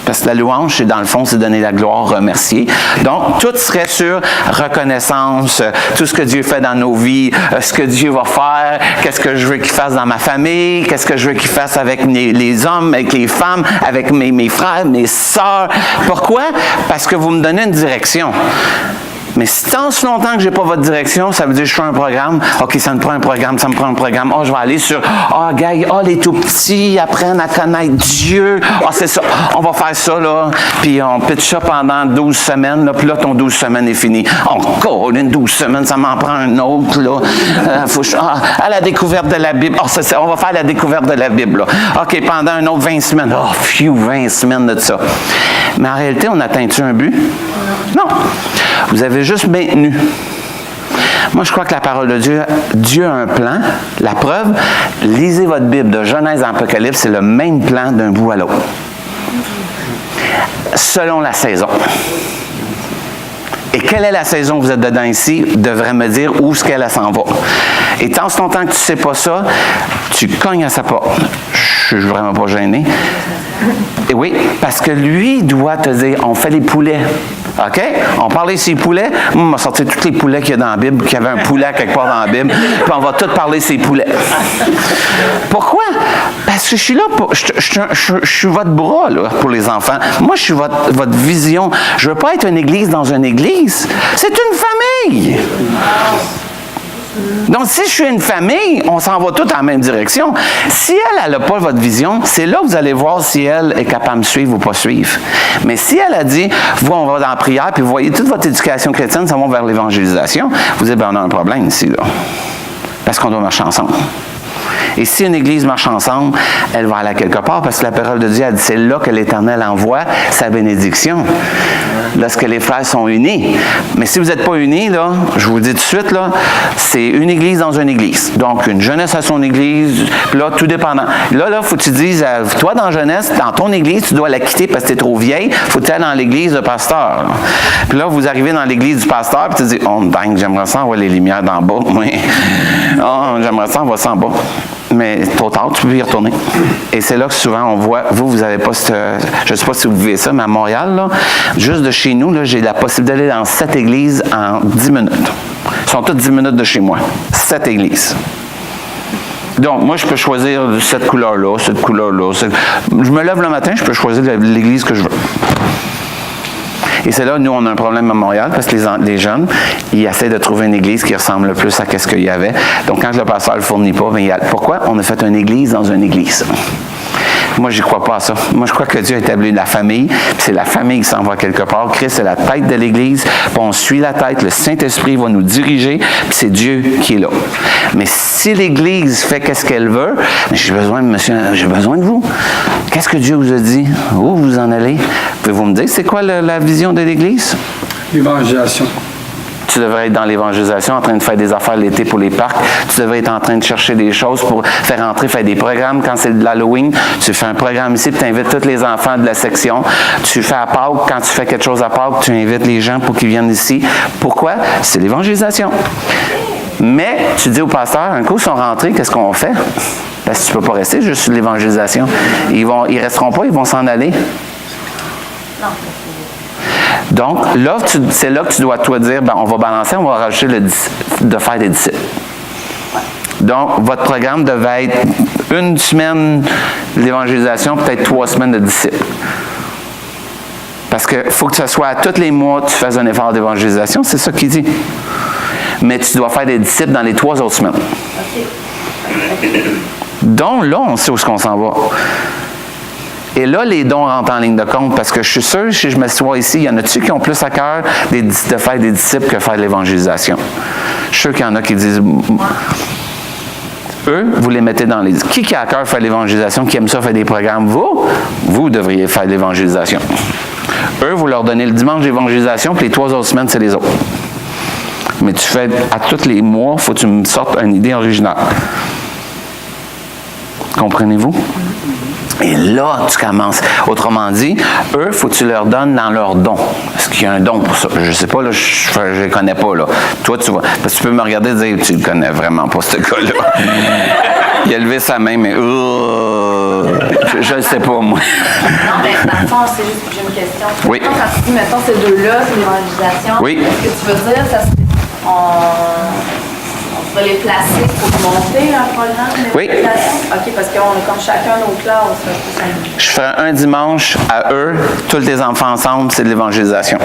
Parce que la louange, c'est dans le fond, c'est donner la gloire, remercier. Donc, tout serait sur reconnaissance, tout ce que Dieu fait dans nos vies, ce que Dieu va faire, qu'est-ce que je veux qu'il fasse dans ma famille, qu'est-ce que je veux qu'il fasse avec les hommes, avec les femmes, avec mes frères, mes sœurs. Pourquoi? Parce que vous me donnez une direction. Mais si tant si longtemps que je n'ai pas votre direction, ça veut dire que je fais un programme. OK, ça me prend un programme, ça me prend un programme. Oh, je vais aller sur, les tout-petits apprennent à connaître Dieu. C'est ça, on va faire ça, là. Puis on pitch ça pendant 12 semaines, là. Puis là, ton 12 semaines est fini. Encore une 12 semaines, ça m'en prend un autre, là. À la découverte de la Bible. On va faire la découverte de la Bible, là. OK, pendant un autre 20 semaines. 20 semaines de ça. Mais en réalité, on atteint-tu un but? Non. Vous avez juste maintenu. Moi, je crois que la parole de Dieu, Dieu a un plan. La preuve, lisez votre Bible de Genèse à Apocalypse, c'est le même plan d'un bout à l'autre. Selon la saison. Et quelle est la saison que vous êtes dedans ici, devrait me dire où est-ce qu'elle s'en va. Et tant ce longtemps que tu ne sais pas ça, tu cognes à sa porte. Je suis vraiment pas gêné. Et oui, parce que lui doit te dire, on fait les poulets. OK? On parlait de ces poulets. Moi, on m'a sorti tous les poulets qu'il y a dans la Bible, qu'il y avait un poulet quelque part dans la Bible, puis on va tous parler de ces poulets. Pourquoi? Parce que je suis là, je suis votre bras là, pour les enfants. Moi, je suis votre vision. Je ne veux pas être une église dans une église. C'est une famille. Donc, si je suis une famille, on s'en va tous dans la même direction. Si elle n'a pas votre vision, c'est là que vous allez voir si elle est capable de me suivre ou pas suivre. Mais si elle a dit, vous, on va dans la prière, puis vous voyez toute votre éducation chrétienne, ça va vers l'évangélisation, vous dites, ben, on a un problème ici, là. Parce qu'on doit marcher ensemble. Et si une Église marche ensemble, elle va aller quelque part, parce que la parole de Dieu a dit, c'est là que l'Éternel envoie sa bénédiction. Lorsque les frères sont unis. Mais si vous n'êtes pas unis, là, je vous dis tout de suite, là, c'est une Église dans une Église. Donc, une jeunesse à son Église, puis là, tout dépendant. Là, il faut que tu dises, toi, dans jeunesse, dans ton Église, tu dois la quitter parce que tu es trop vieille, il faut que tu ailles dans l'Église de pasteur. Puis là, vous arrivez dans l'Église du pasteur, puis tu dis, oh, dingue, j'aimerais ça avoir les lumières d'en bas. Oui. Oh, j'aimerais ça avoir ça en bas. Mais trop tard, tu peux y retourner. Et c'est là que souvent on voit, vous n'avez pas cette... Je ne sais pas si vous vivez ça, mais à Montréal, là, juste de chez nous, là, j'ai la possibilité d'aller dans 7 églises en 10 minutes. Ils sont toutes 10 minutes de chez moi. 7 églises. Donc, moi, je peux choisir cette couleur-là, cette couleur-là. Je me lève le matin, je peux choisir l'église que je veux. Et c'est là, nous, on a un problème à Montréal, parce que les jeunes, ils essaient de trouver une église qui ressemble le plus à ce qu'il y avait. Donc, quand le pasteur ne le fournit pas, pourquoi? On a fait une église dans une église. Moi, je n'y crois pas à ça. Moi, je crois que Dieu a établi la famille, puis c'est la famille qui s'en va quelque part. Christ est la tête de l'Église, puis on suit la tête, le Saint-Esprit va nous diriger, puis c'est Dieu qui est là. Mais si l'Église fait qu'est-ce qu'elle veut, j'ai besoin de vous. Qu'est-ce que Dieu vous a dit? Où vous en allez? Pouvez-vous me dire, c'est quoi la vision de l'Église? L'évangélisation. Tu devrais être dans l'évangélisation, en train de faire des affaires l'été pour les parcs. Tu devrais être en train de chercher des choses pour faire entrer, faire des programmes. Quand c'est de l'Halloween, tu fais un programme ici, puis tu invites tous les enfants de la section. Tu fais à Pâques, quand tu fais quelque chose à Pâques, tu invites les gens pour qu'ils viennent ici. Pourquoi? C'est l'évangélisation. Mais, tu dis au pasteur, un coup, ils sont rentrés, qu'est-ce qu'on fait? Parce que tu ne peux pas rester juste sur l'évangélisation. Ils resteront pas, ils vont s'en aller. Non. Donc, là, c'est là que tu dois toi dire, ben, on va balancer, on va rajouter de faire des disciples. Donc, votre programme devait être une semaine d'évangélisation, peut-être 3 semaines de disciples. Parce qu'il faut que ce soit à tous les mois que tu fasses un effort d'évangélisation, c'est ça qu'il dit. Mais tu dois faire des disciples dans les 3 autres semaines. OK. Donc, là, on sait où est-ce qu'on s'en va. Et là, les dons rentrent en ligne de compte parce que je suis sûr, si je m'assois ici, il y en a-tu qui ont plus à cœur de faire des disciples que faire de l'évangélisation? Je suis sûr qu'il y en a qui disent... Eux, vous les mettez dans les... Qui a à cœur de faire l'évangélisation, qui aime ça faire des programmes? Vous devriez faire l'évangélisation. Eux, vous leur donnez le dimanche d'évangélisation, puis les 3 autres semaines, c'est les autres. Mais tu fais, à tous les mois, il faut que tu me sortes une idée originale. Comprenez-vous? Et là, tu commences. Autrement dit, eux, il faut que tu leur donnes dans leur don. Est-ce qu'il y a un don pour ça? Je ne sais pas, là, je ne les connais pas. Là. Toi, tu vois. Parce que tu peux me regarder et dire, tu ne connais vraiment pas ce gars-là. Il a levé sa main, mais je ne sais pas, moi. Non, mais dans le fond, c'est juste que j'ai une question. Oui. Quand tu dis, mettons, ces deux-là, c'est l'évangélisation, oui. Est-ce que tu veux dire, on va les placer pour monter un programme d'évangélisation? Oui. OK, parce qu'on est comme chacun nos classes. Je ferai un dimanche à eux, tous les enfants ensemble, c'est de l'évangélisation.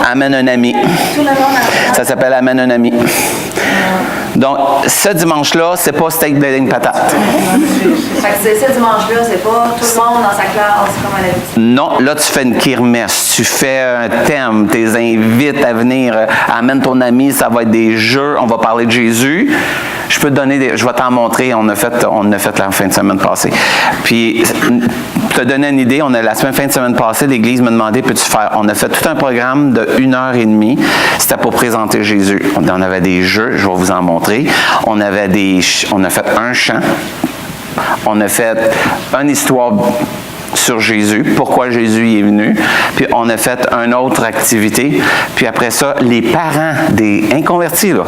Amène un ami. Tout le monde a... Ça s'appelle Amène un ami. Donc, ce dimanche-là, c'est pas steak blading patate. Fait que ce dimanche-là, c'est pas tout le monde dans sa classe comme à l'habitude. Non, là, tu fais une kirmesse, tu fais un thème, tu les invites à venir, amène ton ami, ça va être des jeux, on va parler de Jésus. Je peux te donner, je vais t'en montrer, on a fait la fin de semaine passée. Puis, pour te donner une idée, la fin de semaine passée, l'Église m'a demandé, peux-tu faire, on a fait tout un programme de 1h30, c'était pour présenter Jésus. On avait des jeux, je vais vous en montrer. On a fait un chant, on a fait une histoire sur Jésus, pourquoi Jésus est venu, puis on a fait une autre activité, puis après ça, les parents des inconvertis, là,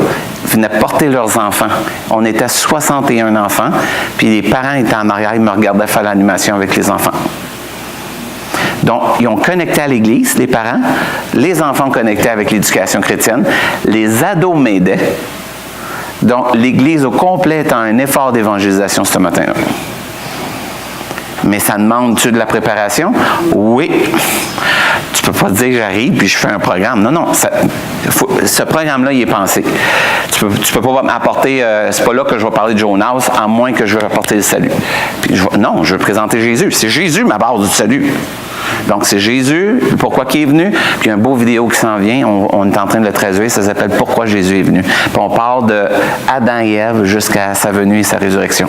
venaient porter leurs enfants. On était 61 enfants, puis les parents étaient en arrière, ils me regardaient faire l'animation avec les enfants. Donc, ils ont connecté à l'Église, les parents, les enfants connectés avec l'éducation chrétienne, les ados m'aidaient. Donc, l'Église au complet est en un effort d'évangélisation ce matin-là. Mais ça demande-tu de la préparation? Oui. Tu peux pas dire j'arrive puis je fais un programme. Non. Ce programme-là, il est pensé. Tu peux pas m'apporter, c'est pas là que je vais parler de Jonas, à moins que je vais apporter le salut. Puis non, je vais présenter Jésus. C'est Jésus ma base du salut. Donc, c'est Jésus, pourquoi il est venu, puis un beau vidéo qui s'en vient, on est en train de le traduire, ça s'appelle « Pourquoi Jésus est venu ». Puis on parle de Adam et Ève jusqu'à sa venue et sa résurrection.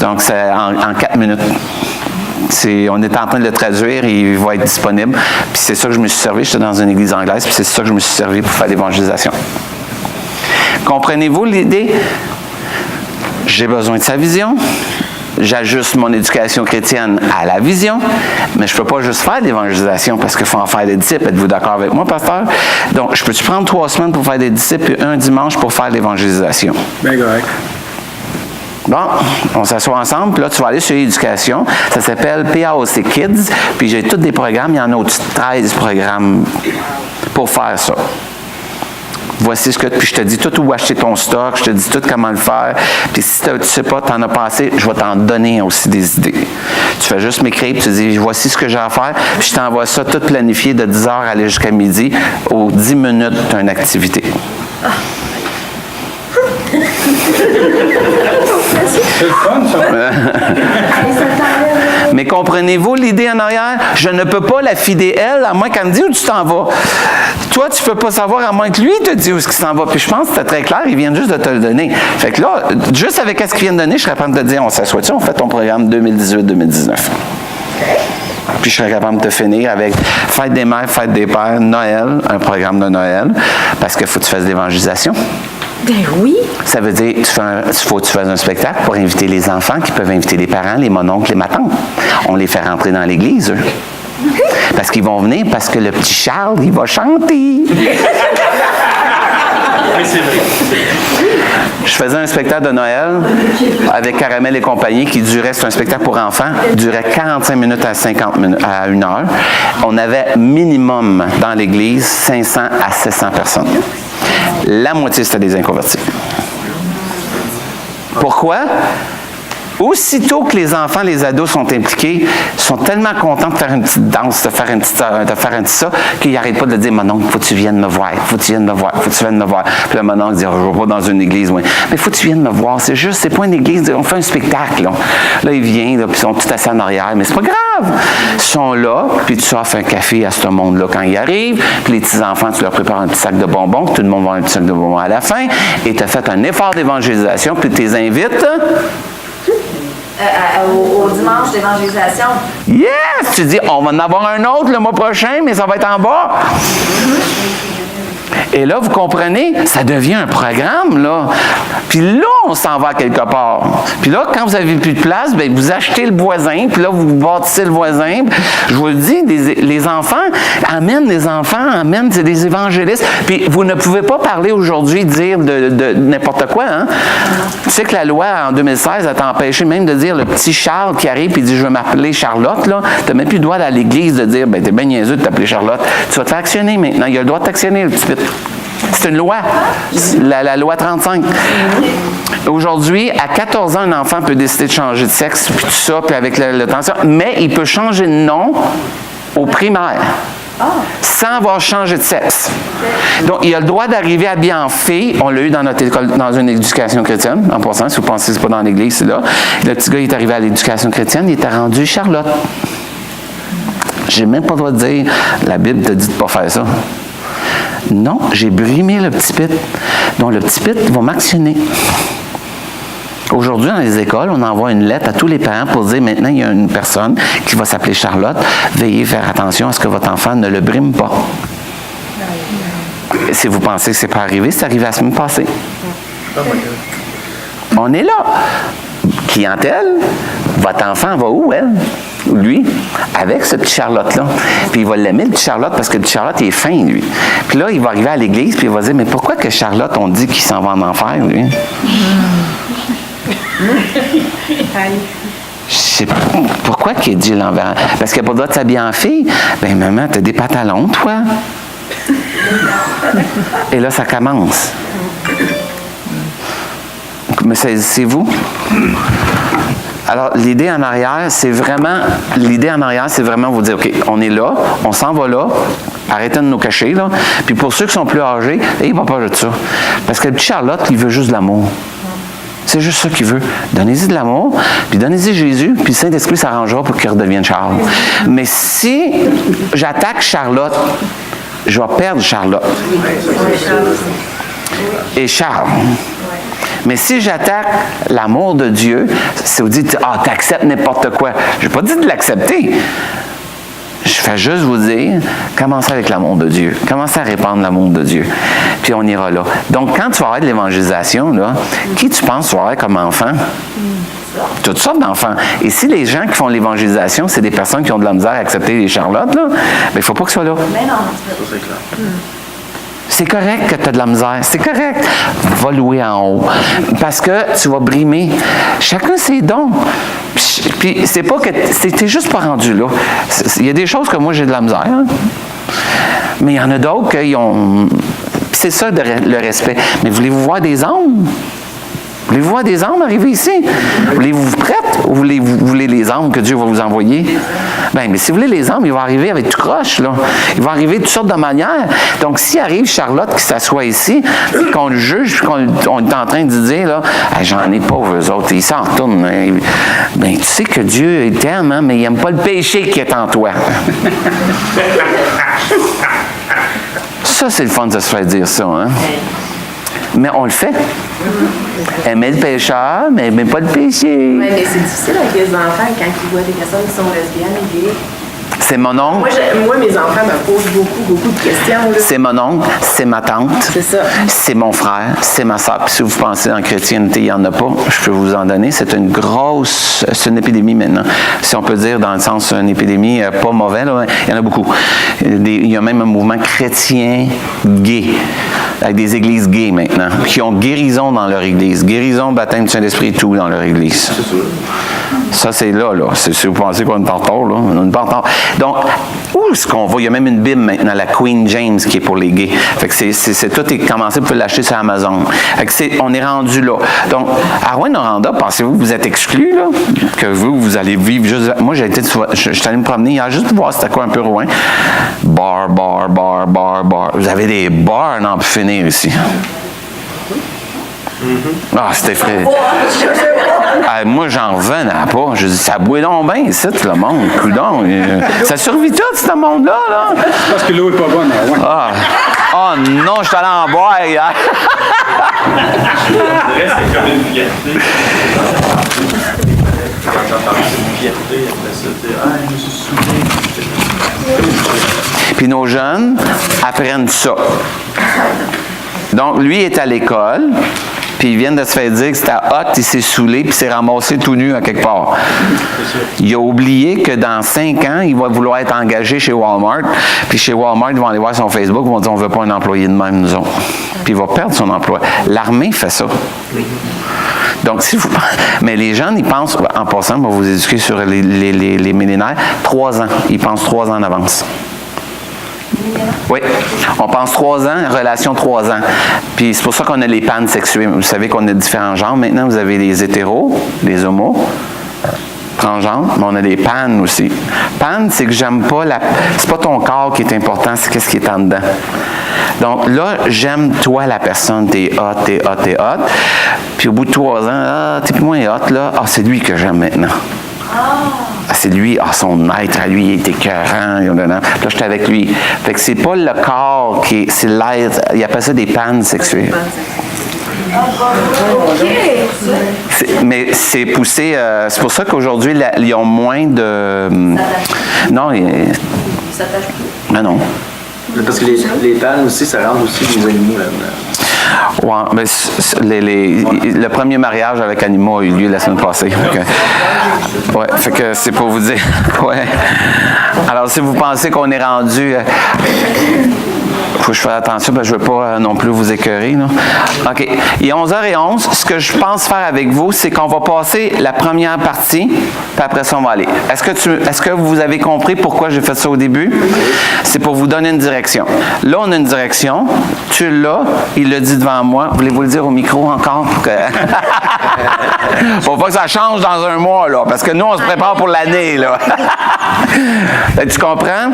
Donc, c'est en 4 minutes. On est en train de le traduire et il va être disponible. Puis c'est ça que je me suis servi, j'étais dans une église anglaise, puis c'est ça que je me suis servi pour faire l'évangélisation. Comprenez-vous l'idée? J'ai besoin de sa vision. J'ajuste mon éducation chrétienne à la vision, mais je ne peux pas juste faire l'évangélisation parce qu'il faut en faire des disciples. Êtes-vous d'accord avec moi, pasteur? Donc, je peux-tu prendre 3 semaines pour faire des disciples et un dimanche pour faire l'évangélisation? Bien correct. Bon, on s'assoit ensemble, puis là, tu vas aller sur l'éducation. Ça s'appelle PAOC Kids, puis j'ai tous des programmes. Il y en a au-dessus de 13 programmes pour faire ça. Voici ce que... Puis je te dis tout où acheter ton stock, je te dis tout comment le faire. Puis si tu ne sais pas, tu en as passé, je vais t'en donner aussi des idées. Tu fais juste m'écrire, puis tu dis, voici ce que j'ai à faire. Puis je t'envoie ça tout planifié de 10h à aller jusqu'à midi. Aux 10 minutes, tu as une activité. C'est le fun, ça. Mais comprenez-vous l'idée en arrière? Je ne peux pas la fider elle, à moins qu'elle me dise où tu t'en vas. Toi, tu ne peux pas savoir à moins que lui te dise où il s'en va. Puis je pense que c'était très clair, ils viennent juste de te le donner. Fait que là, juste avec ce qu'ils viennent de donner, je serais capable de te dire, on s'assoit-tu, on fait ton programme 2018-2019. Puis je serais capable de te finir avec Fête des mères, Fête des pères, Noël, un programme de Noël, parce qu'il faut que tu fasses de l'évangélisation. Ben oui. Ça veut dire qu'il faut que tu fasses un spectacle pour inviter les enfants qui peuvent inviter les parents, les mononcles, les matantes. On les fait rentrer dans l'église, eux. Parce qu'ils vont venir, parce que le petit Charles, il va chanter. Oui, c'est vrai. Je faisais un spectacle de Noël avec Caramel et compagnie qui durait, c'est un spectacle pour enfants, durait 45 minutes à 50 minutes, à 1 heure. On avait minimum dans l'église 500 à 700 personnes. La moitié, c'était des inconvertis. Pourquoi? Aussitôt que les enfants, les ados sont impliqués, ils sont tellement contents de faire une petite danse, de faire un petit ça, qu'ils n'arrêtent pas de dire « Mon oncle, il faut que tu viennes me voir, il faut que tu viennes me voir, il faut que tu viennes me voir. » Puis là, mon oncle dit « Je ne vais pas dans une église, oui. » Mais il faut que tu viennes me voir, c'est juste, c'est pas une église, on fait un spectacle. Là il vient, là, puis ils sont tout assis en arrière, mais c'est pas grave. Ils sont là, puis tu offres un café à ce monde-là quand ils arrivent, puis les petits-enfants, tu leur prépares un petit sac de bonbons, tout le monde va avoir un petit sac de bonbons à la fin, et tu as fait un effort d'évangélisation, puis tu les invites. Au dimanche d'évangélisation. Yes! Tu dis, on va en avoir un autre le mois prochain, mais ça va être en bas. Et là, vous comprenez, ça devient un programme, là. Puis là, on s'en va quelque part. Puis là, quand vous n'avez plus de place, bien, vous achetez le voisin, puis là, vous bâtissez le voisin. Je vous le dis, les enfants amènent, c'est des évangélistes. Puis vous ne pouvez pas parler aujourd'hui, dire de n'importe quoi, hein? Tu sais que la loi, en 2016, a empêché même de dire le petit Charles qui arrive et dit « Je veux m'appeler Charlotte », là. Tu n'as même plus le droit d'aller à l'église de dire « Ben, t'es bien niaiseux de t'appeler Charlotte. Tu vas te faire actionner maintenant. Il a le droit de t'actionner, le petit pit. » C'est une loi, la loi 35. Aujourd'hui, à 14 ans, un enfant peut décider de changer de sexe, puis tout ça, puis avec le tension, mais il peut changer de nom au primaire, sans avoir changé de sexe. Donc, il a le droit d'arriver habillé en fille. On l'a eu dans notre école, dans une éducation chrétienne, en passant, si vous pensez que c'est pas dans l'église, c'est là. Le petit gars, il est arrivé à l'éducation chrétienne, il était rendu Charlotte. J'ai même pas le droit de dire, la Bible te dit de pas faire ça. Non, j'ai brimé le petit pit. Donc, le petit pit va m'actionner. Aujourd'hui, dans les écoles, on envoie une lettre à tous les parents pour dire maintenant, il y a une personne qui va s'appeler Charlotte. Veuillez faire attention à ce que votre enfant ne le brime pas. Si vous pensez que ce n'est pas arrivé, c'est arrivé la semaine passée. On est là. Clientèle, votre enfant va où, elle? Lui, avec ce petit Charlotte-là. Puis il va l'aimer, le petit Charlotte, parce que le petit Charlotte, il est fin, lui. Puis là, il va arriver à l'église, puis il va dire, mais pourquoi que Charlotte, on dit qu'il s'en va en enfer, lui? Je sais pas. Pourquoi qu'il dit l'envers? Parce qu'il n'a pas le droit de s'habiller en fille. Ben maman, t'as des pantalons, toi? Et là, ça commence. Mais c'est vous? Alors, l'idée en arrière, c'est vraiment vous dire, OK, on est là, on s'en va là, arrêtez de nous cacher, là. Puis pour ceux qui sont plus âgés, il va pas de ça. Parce que le petit Charlotte, il veut juste de l'amour. C'est juste ça qu'il veut. Donnez-y de l'amour, puis donnez-y Jésus, puis le Saint-Esprit s'arrangera pour qu'il redevienne Charles. Mais si j'attaque Charlotte, je vais perdre Charlotte. Et Charles. Mais si j'attaque l'amour de Dieu, c'est vous dites, tu acceptes n'importe quoi. Je n'ai pas dit de l'accepter. Je fais juste vous dire, commencez avec l'amour de Dieu. Commencez à répandre l'amour de Dieu. Puis on ira là. Donc, quand tu vas avoir de l'évangélisation, là, qui tu penses tu vas avoir comme enfant? Toutes sortes d'enfants. Et si les gens qui font l'évangélisation, c'est des personnes qui ont de la misère à accepter les Charlottes, là, il ne faut pas qu'ils soient là. Mais non. Ça, c'est clair. C'est correct que tu as de la misère. C'est correct. Va louer en haut. Parce que tu vas brimer. Chacun ses dons. Puis c'est pas que t'es juste pas rendu là. Il y a des choses que moi j'ai de la misère. Hein? Mais il y en a d'autres qui ont. C'est ça le respect. Mais voulez-vous voir des hommes? Voulez-vous voir des âmes arriver ici? Voulez-vous prêtes ou voulez-vous voulez les âmes que Dieu va vous envoyer? Bien, mais si vous voulez les âmes, ils vont arriver avec tout croche, là. Ils vont arriver de toutes sortes de manières. Donc, s'il arrive Charlotte qui s'assoit ici, puis qu'on le juge, puis qu'on est en train de dire, là, hey, j'en ai pas, eux autres, ils s'en retournent. Bien, tu sais que Dieu t'aime, hein, mais il n'aime pas le péché qui est en toi. Ça, c'est le fun de se faire dire ça, hein? Mais on le fait. Aimer le pécheur, mais aimer pas le péché. Oui, mais c'est difficile avec les enfants quand ils voient des personnes qui sont lesbiennes et gays. C'est mon oncle. Moi, mes enfants me posent beaucoup de questions. Là. C'est mon oncle, c'est ma tante. C'est ça. C'est mon frère, c'est ma soeur. Puis si vous pensez en chrétienté, il n'y en a pas, je peux vous en donner. C'est une épidémie maintenant. Si on peut dire dans le sens une épidémie pas mauvaise, là, il y en a beaucoup. Il y a même un mouvement chrétien gay, avec des églises gays maintenant, qui ont guérison dans leur église. Guérison, baptême du Saint-Esprit et tout dans leur église. C'est sûr. Ça, c'est là. Si vous pensez qu'on est en retard, là, on est en retard. Donc, où est-ce qu'on va? Il y a même une Bible maintenant, la Queen James, qui est pour les gays. Fait que tout est commencé, vous pouvez l'acheter sur Amazon. Fait que on est rendu là. Donc, à Rouyn-Noranda, pensez-vous que vous êtes exclus, là? Que vous allez vivre juste... Moi, je suis allé me promener hier juste pour voir c'était quoi un peu Rouyn. Bar. Vous avez des bars à n'en plus finir ici. Ah, c'était frais. Moi, j'en revenais pas. Je dis, ça bouait donc bien ici, tout le monde. Coudon. Ça survit tout, ce monde-là. Là. C'est parce que l'eau n'est pas bonne. Ouais. Oh non, je suis allé en boire hier. Le reste, c'est comme une fierté. Quand j'entends parler d'une fierté, après ça, je me suis souvenu. Puis nos jeunes apprennent ça. Donc, lui est à l'école, puis ils viennent de se faire dire que c'était hot, il s'est saoulé, puis il s'est ramassé tout nu à quelque part. Il a oublié que dans 5 ans, il va vouloir être engagé chez Walmart, puis chez Walmart, ils vont aller voir son Facebook, ils vont dire, on ne veut pas un employé de même, nous autres. Puis il va perdre son emploi. L'armée fait ça. Donc, mais les jeunes, ils pensent, en passant, on va vous éduquer sur les millénaires, 3 ans. Ils pensent 3 ans en avance. Oui, on pense 3 ans, relation 3 ans. Puis c'est pour ça qu'on a les pannes sexuées. Vous savez qu'on a différents genres. Maintenant, vous avez les hétéros, les homos, transgenres, mais on a des pannes aussi. Panne, c'est que j'aime pas c'est pas ton corps qui est important, c'est qu'est-ce qui est en dedans. Donc là, j'aime toi, la personne, t'es hot. Puis au bout de 3 ans, t'es plus moins hot, là. Ah, c'est lui que j'aime maintenant. C'est lui, son être à lui, il est écœurant. Là, je suis avec lui. Fait que c'est pas le corps c'est l'être. Il appelle ça des pannes sexuelles. Mais c'est poussé. C'est pour ça qu'aujourd'hui, ils ont moins de. Non, ils s'attachent plus. Non. Parce que les pannes aussi, ça rentre aussi des animaux là-dedans. Ouais, mais le premier mariage avec animaux a eu lieu la semaine passée. Ouais, fait que c'est pour vous dire. Ouais. Alors, si vous pensez qu'on est rendu. faut que je fasse attention parce que je ne veux pas non plus vous écœurer. Là. OK. Il est 11h11. Ce que je pense faire avec vous, c'est qu'on va passer la première partie, puis après ça, on va aller. Est-ce que vous avez compris pourquoi j'ai fait ça au début? C'est pour vous donner une direction. Là, on a une direction. Tu l'as. Il le dit devant moi. Voulez-vous le dire au micro encore? Pour que... faut pas que ça change dans un mois, là, parce que nous, on se prépare pour l'année, là. Tu comprends?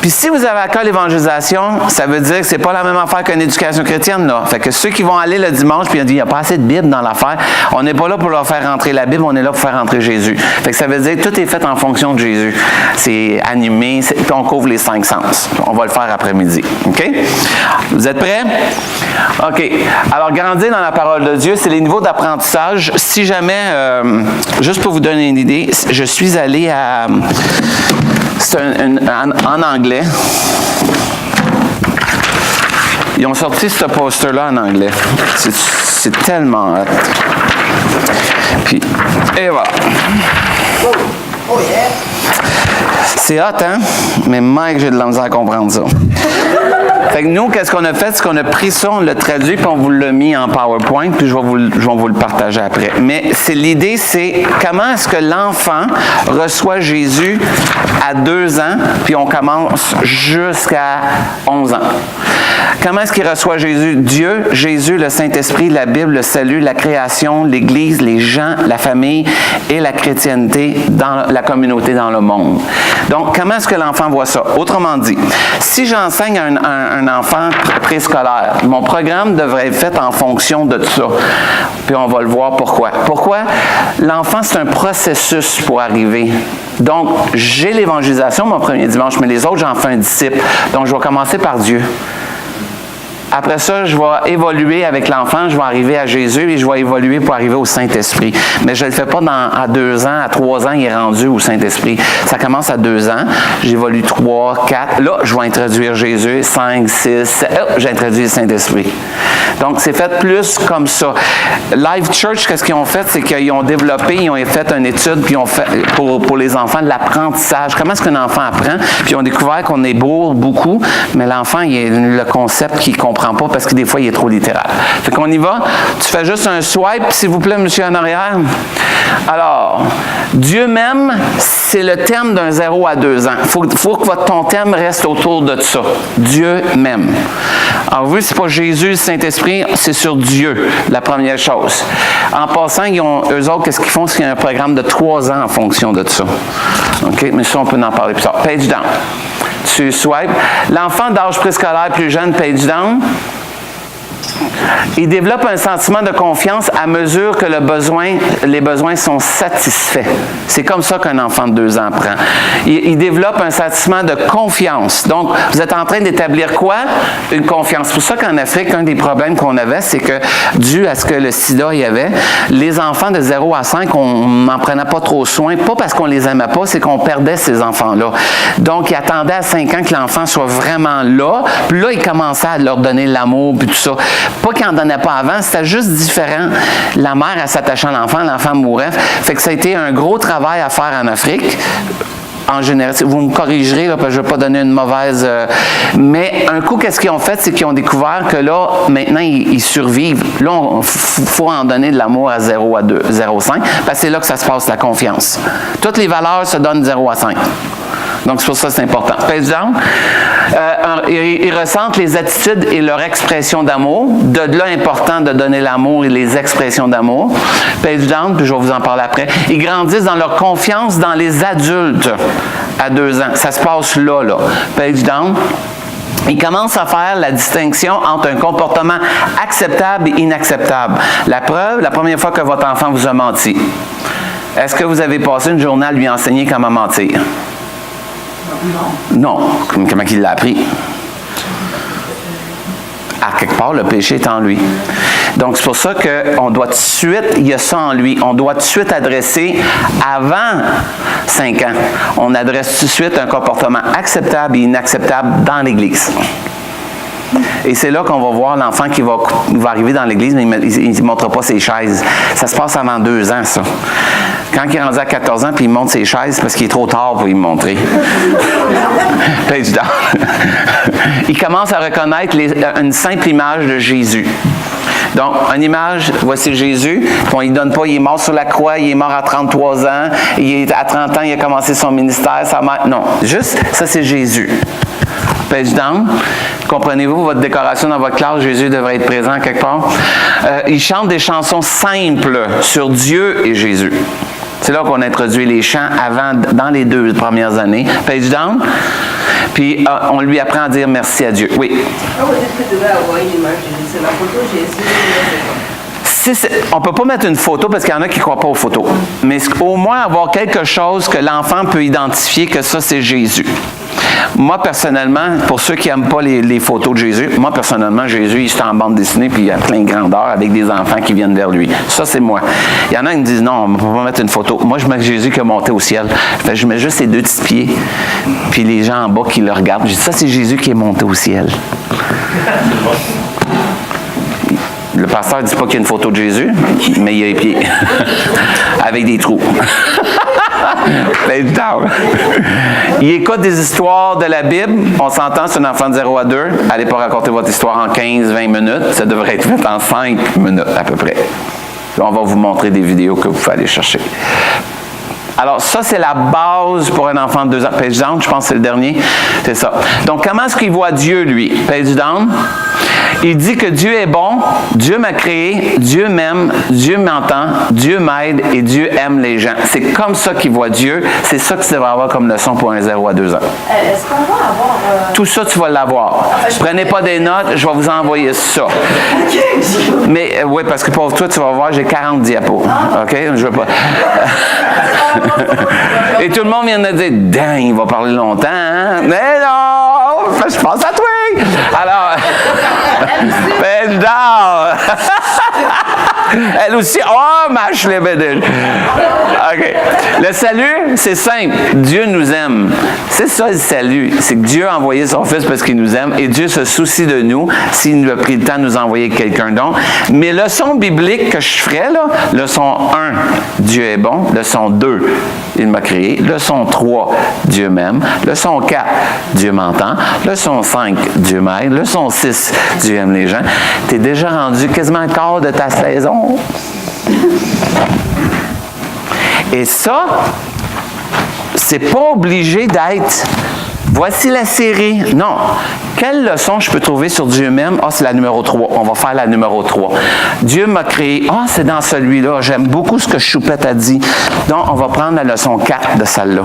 Puis si vous avez à cœur l'évangélisation, ça veut dire que c'est pas la même affaire qu'une éducation chrétienne, là. Fait que ceux qui vont aller le dimanche, puis ils ont dit, il n'y a pas assez de Bible dans l'affaire, on n'est pas là pour leur faire rentrer la Bible, on est là pour faire rentrer Jésus. Fait que ça veut dire que tout est fait en fonction de Jésus. C'est animé, puis on couvre les 5 sens. On va le faire après-midi. OK? Vous êtes prêts? OK. Alors, grandir dans la parole de Dieu, c'est les niveaux d'apprentissage. Si jamais, juste pour vous donner une idée, je suis allé à... C'est en anglais. Ils ont sorti ce poster-là en anglais. C'est tellement hot. Puis, et voilà. C'est hot, hein? Mais Mike, j'ai de la misère à comprendre ça. Fait que nous, qu'est-ce qu'on a fait? C'est qu'on a pris ça, on l'a traduit, puis on vous l'a mis en PowerPoint, puis je vais vous le partager après. Mais l'idée, c'est comment est-ce que l'enfant reçoit Jésus à 2 ans, puis on commence jusqu'à 11 ans. Comment est-ce qu'il reçoit Jésus? Dieu, Jésus, le Saint-Esprit, la Bible, le salut, la création, l'Église, les gens, la famille et la chrétienté dans la communauté, dans le monde. Donc, comment est-ce que l'enfant voit ça? Autrement dit, si j'enseigne à un enfant préscolaire, mon programme devrait être fait en fonction de ça. Puis on va le voir pourquoi. Pourquoi? L'enfant, c'est un processus pour arriver. Donc, j'ai l'évangélisation mon premier dimanche, mais les autres, j'en fais un disciple. Donc, je vais commencer par Dieu. Après ça, je vais évoluer avec l'enfant, je vais arriver à Jésus et je vais évoluer pour arriver au Saint-Esprit. Mais je ne le fais pas à 2 ans, à 3 ans, il est rendu au Saint-Esprit. Ça commence à 2 ans, j'évolue 3, 4. Là, je vais introduire Jésus, 5, 6, 7. J'introduis le Saint-Esprit. Donc, c'est fait plus comme ça. Live Church, qu'est-ce qu'ils ont fait? C'est qu'ils ont développé, ils ont fait une étude, puis ils ont fait pour les enfants de l'apprentissage. Comment est-ce qu'un enfant apprend? Puis ils ont découvert qu'on est beau beaucoup, mais l'enfant, il y a le concept qu'il comprend pas parce que des fois, il est trop littéral. Fait qu'on y va. Tu fais juste un swipe, s'il vous plaît, monsieur en arrière. Alors, Dieu m'aime, c'est le terme d'un 0 à 2 ans. Il faut que ton terme reste autour de ça. Dieu m'aime. Alors, vous, c'est pas Jésus, le Saint-Esprit, c'est sur Dieu, la première chose. En passant, eux autres, qu'est-ce qu'ils font? C'est qu'il y a un programme de 3 ans en fonction de ça. OK? Mais ça, on peut en parler plus tard. Page down. Tu swipes. L'enfant d'âge préscolaire plus jeune, page down, il développe un sentiment de confiance à mesure que les besoins sont satisfaits. C'est comme ça qu'un enfant de 2 ans apprend. Il développe un sentiment de confiance. Donc, vous êtes en train d'établir quoi? Une confiance. C'est pour ça qu'en Afrique, un des problèmes qu'on avait, c'est que, dû à ce que le sida y avait, les enfants de 0 à 5, on n'en prenait pas trop soin. Pas parce qu'on les aimait pas, c'est qu'on perdait ces enfants-là. Donc, ils attendaient à 5 ans que l'enfant soit vraiment là. Puis là, ils commençaient à leur donner l'amour, puis tout ça. Pas qu'il n'en donnait pas avant, c'était juste différent. La mère, elle s'attachait à l'enfant mourait. Fait que ça a été un gros travail à faire en Afrique. En général, vous me corrigerez, là, parce que je ne vais pas donner une mauvaise... mais un coup, qu'est-ce qu'ils ont fait? C'est qu'ils ont découvert que là, maintenant, ils survivent. Là, il faut en donner de l'amour à 0 à 2, 0 à 5, parce que c'est là que ça se passe, la confiance. Toutes les valeurs se donnent 0 à 5. Donc, c'est pour ça que c'est important. Par exemple, ils ressentent les attitudes et leur expression d'amour. De là, important de donner l'amour et les expressions d'amour. Page down, puis je vais vous en parler après. Ils grandissent dans leur confiance dans les adultes à 2 ans. Ça se passe là. Page down. Ils commencent à faire la distinction entre un comportement acceptable et inacceptable. La preuve, la première fois que votre enfant vous a menti. Est-ce que vous avez passé une journée à lui enseigner comment mentir? Non. Comment il l'a appris? À quelque part, le péché est en lui. Donc, c'est pour ça qu'on doit tout de suite, il y a ça en lui, on doit tout de suite adresser, avant 5 ans, on adresse tout de suite un comportement acceptable et inacceptable dans l'Église. Et c'est là qu'on va voir l'enfant qui va arriver dans l'Église, mais il ne montrera pas ses chaises. Ça se passe avant 2 ans, ça. Quand il est rendu à 14 ans, puis il monte ses chaises parce qu'il est trop tard pour y montrer. Page down. Il commence à reconnaître une simple image de Jésus. Donc, une image, voici Jésus, qu'on ne lui donne pas, il est mort sur la croix, il est mort à 33 ans, à 30 ans, il a commencé son ministère, sa mère. Non, juste, ça c'est Jésus. Page down. Comprenez-vous, votre décoration dans votre classe, Jésus devrait être présent quelque part. Il chante des chansons simples sur Dieu et Jésus. C'est là qu'on introduit les chants dans les 2 premières années. Page down. Puis, on lui apprend à dire merci à Dieu. Oui. Pourquoi vous dites que tu devais avoir une image de Jésus? C'est la photo de Jésus. On ne peut pas mettre une photo parce qu'il y en a qui ne croient pas aux photos. Mais au moins avoir quelque chose que l'enfant peut identifier que ça, c'est Jésus. Moi, personnellement, pour ceux qui n'aiment pas les photos de Jésus, moi, personnellement, Jésus, il est en bande dessinée puis il a plein de grandeur avec des enfants qui viennent vers lui. Ça, c'est moi. Il y en a qui me disent, non, on ne peut pas mettre une photo. Moi, je mets Jésus qui est monté au ciel. Fait que je mets juste ses 2 petits pieds, puis les gens en bas qui le regardent. Je dis, ça, c'est Jésus qui est monté au ciel. Le pasteur ne dit pas qu'il y a une photo de Jésus, mais il y a les pieds. Avec des trous. Il écoute des histoires de la Bible. On s'entend, c'est un enfant de 0 à 2. Allez pas raconter votre histoire en 15-20 minutes. Ça devrait être fait en 5 minutes à peu près. Puis on va vous montrer des vidéos que vous pouvez aller chercher. Alors, ça, c'est la base pour un enfant de 2 ans. Page down, je pense que c'est le dernier. C'est ça. Donc, comment est-ce qu'il voit Dieu, lui? Page down. Il dit que Dieu est bon, Dieu m'a créé, Dieu m'aime, Dieu m'entend, Dieu m'aide et Dieu aime les gens. C'est comme ça qu'il voit Dieu. C'est ça que tu devrais avoir comme leçon pour un 0 à 2 ans. Est-ce qu'on va avoir... Tout ça, tu vas l'avoir. Prenez pas des notes, je vais vous envoyer ça. Mais oui, parce que pour toi, tu vas voir, j'ai 40 diapos. OK? Je veux pas... Et tout le monde vient de dire, dang, il va parler longtemps. Hein? Mais non, je pense à toi. Alors, page down. Elle aussi, oh, mâche les bédilles. OK. Le salut, c'est simple. Dieu nous aime. C'est ça le salut. C'est que Dieu a envoyé son Fils parce qu'il nous aime et Dieu se soucie de nous s'il nous a pris le temps de nous envoyer quelqu'un d'autre. Mais leçon biblique que je ferais, là, leçon 1, Dieu est bon. Leçon 2, il m'a créé. Leçon 3, Dieu m'aime. Leçon 4, Dieu m'entend. Leçon 5, Dieu m'aide. Leçon 6, Dieu aime les gens. Tu es déjà rendu quasiment un quart de ta saison. Et ça, c'est pas obligé d'être voici la série. Non. Quelle leçon je peux trouver sur Dieu même? Ah, c'est la numéro 3. On va faire la numéro 3. Dieu m'a créé. Ah, c'est dans celui-là. J'aime beaucoup ce que Choupette a dit. Donc, on va prendre la leçon 4 de celle-là.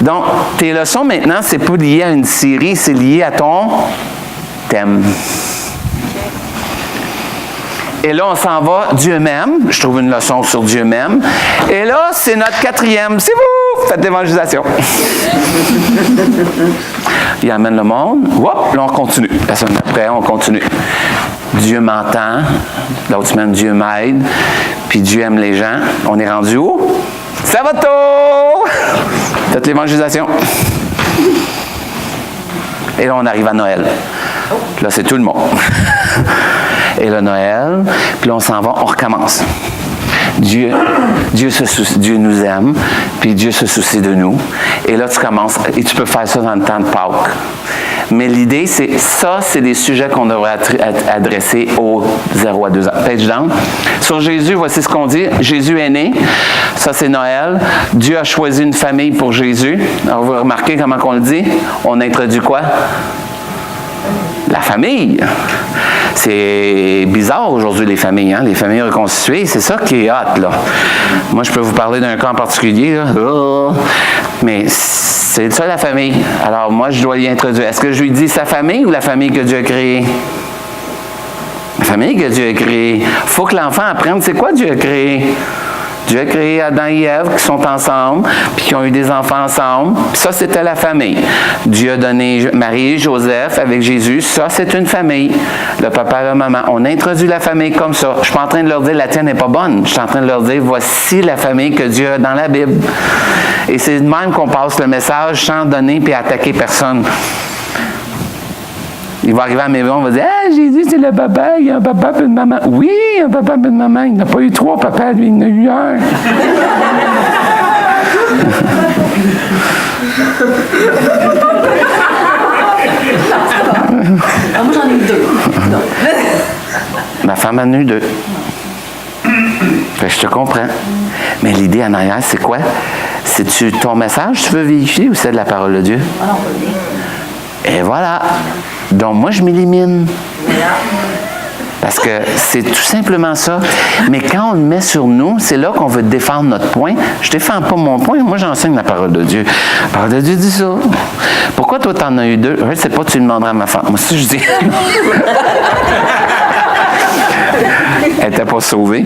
Donc, tes leçons maintenant, c'est pas lié à une série, c'est lié à ton thème. Et là, on s'en va, Dieu m'aime. Je trouve une leçon sur Dieu m'aime. Et là, c'est notre 4e. C'est vous! Faites l'évangélisation. Il amène le monde. Hop, là, on continue. La semaine après, on continue. Dieu m'entend. L'autre semaine, Dieu m'aide. Puis Dieu aime les gens. On est rendu où? Sabato! Faites l'évangélisation. Et là, on arrive à Noël. Là, c'est tout le monde. Et là, Noël, puis là, on s'en va, on recommence. Dieu nous aime, puis Dieu se soucie de nous. Et là, tu commences, et tu peux faire ça dans le temps de Pâques. Mais l'idée, c'est ça, c'est des sujets qu'on devrait adresser aux 0 à 2 ans. Page down. Sur Jésus, voici ce qu'on dit. Jésus est né. Ça, c'est Noël. Dieu a choisi une famille pour Jésus. Alors, vous remarquez comment on le dit? On introduit quoi? La famille. C'est bizarre aujourd'hui, les familles. Hein? Les familles reconstituées, c'est ça qui est hot, là. Moi, je peux vous parler d'un cas en particulier, là. Mais c'est ça, la famille. Alors, moi, je dois l'y introduire. Est-ce que je lui dis sa famille ou la famille que Dieu a créée? La famille que Dieu a créée. Il faut que l'enfant apprenne c'est quoi Dieu a créé. Dieu a créé Adam et Ève qui sont ensemble, puis qui ont eu des enfants ensemble. Puis ça, c'était la famille. Dieu a donné Marie et Joseph avec Jésus. Ça, c'est une famille. Le papa et la maman. On introduit la famille comme ça. Je ne suis pas en train de leur dire la tienne n'est pas bonne. Je suis en train de leur dire voici la famille que Dieu a dans la Bible. Et c'est de même qu'on passe le message sans donner puis attaquer personne. Il va arriver à la maison, il va dire « Ah, Jésus, c'est le papa, il y a un papa et une maman. » Oui, un papa et une maman. Il n'a pas eu 3 papas, lui, il en a eu un. Moi, j'en ai eu 2. Ma femme en a eu 2. Fait que je te comprends. Mais l'idée en arrière, c'est quoi? C'est-tu ton message que tu veux véhiculer ou c'est de la parole de Dieu? Ah non, pas bien. Et voilà. Donc, moi, je m'élimine. Parce que c'est tout simplement ça. Mais quand on le met sur nous, c'est là qu'on veut défendre notre point. Je ne défends pas mon point, moi j'enseigne la parole de Dieu. La parole de Dieu dit ça. Pourquoi toi t'en as eu 2? Je ne sais pas, tu demanderas à ma femme. Moi aussi je dis. Elle n'était pas sauvée.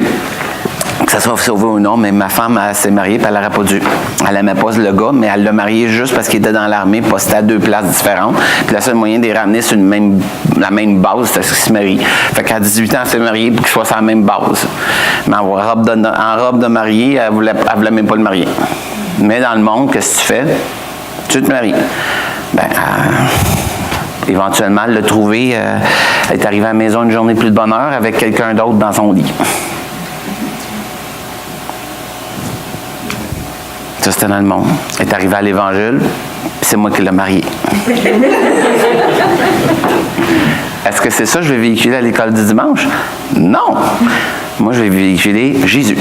Que ça soit sauvé ou non, mais ma femme, elle s'est mariée, puis elle n'aurait pas dû. Elle n'aimait pas le gars, mais elle l'a marié juste parce qu'il était dans l'armée, puis c'était à 2 places différentes. Puis le seul moyen de les ramener sur la même base, c'était ce qu'ils se marient. Fait qu'à 18 ans, elle s'est mariée pour qu'ils soient sur la même base. Mais en robe de mariée, elle voulait même pas le marier. Mais dans le monde, qu'est-ce que tu fais? Tu te maries. Éventuellement, elle l'a trouvé, elle est arrivée à la maison une journée plus de bonheur avec quelqu'un d'autre dans son lit. Ça, c'était dans le monde. Elle est arrivée à l'Évangile, c'est moi qui l'ai mariée. Est-ce que c'est ça que je vais véhiculer à l'école du dimanche? Non! Moi, je vais véhiculer Jésus.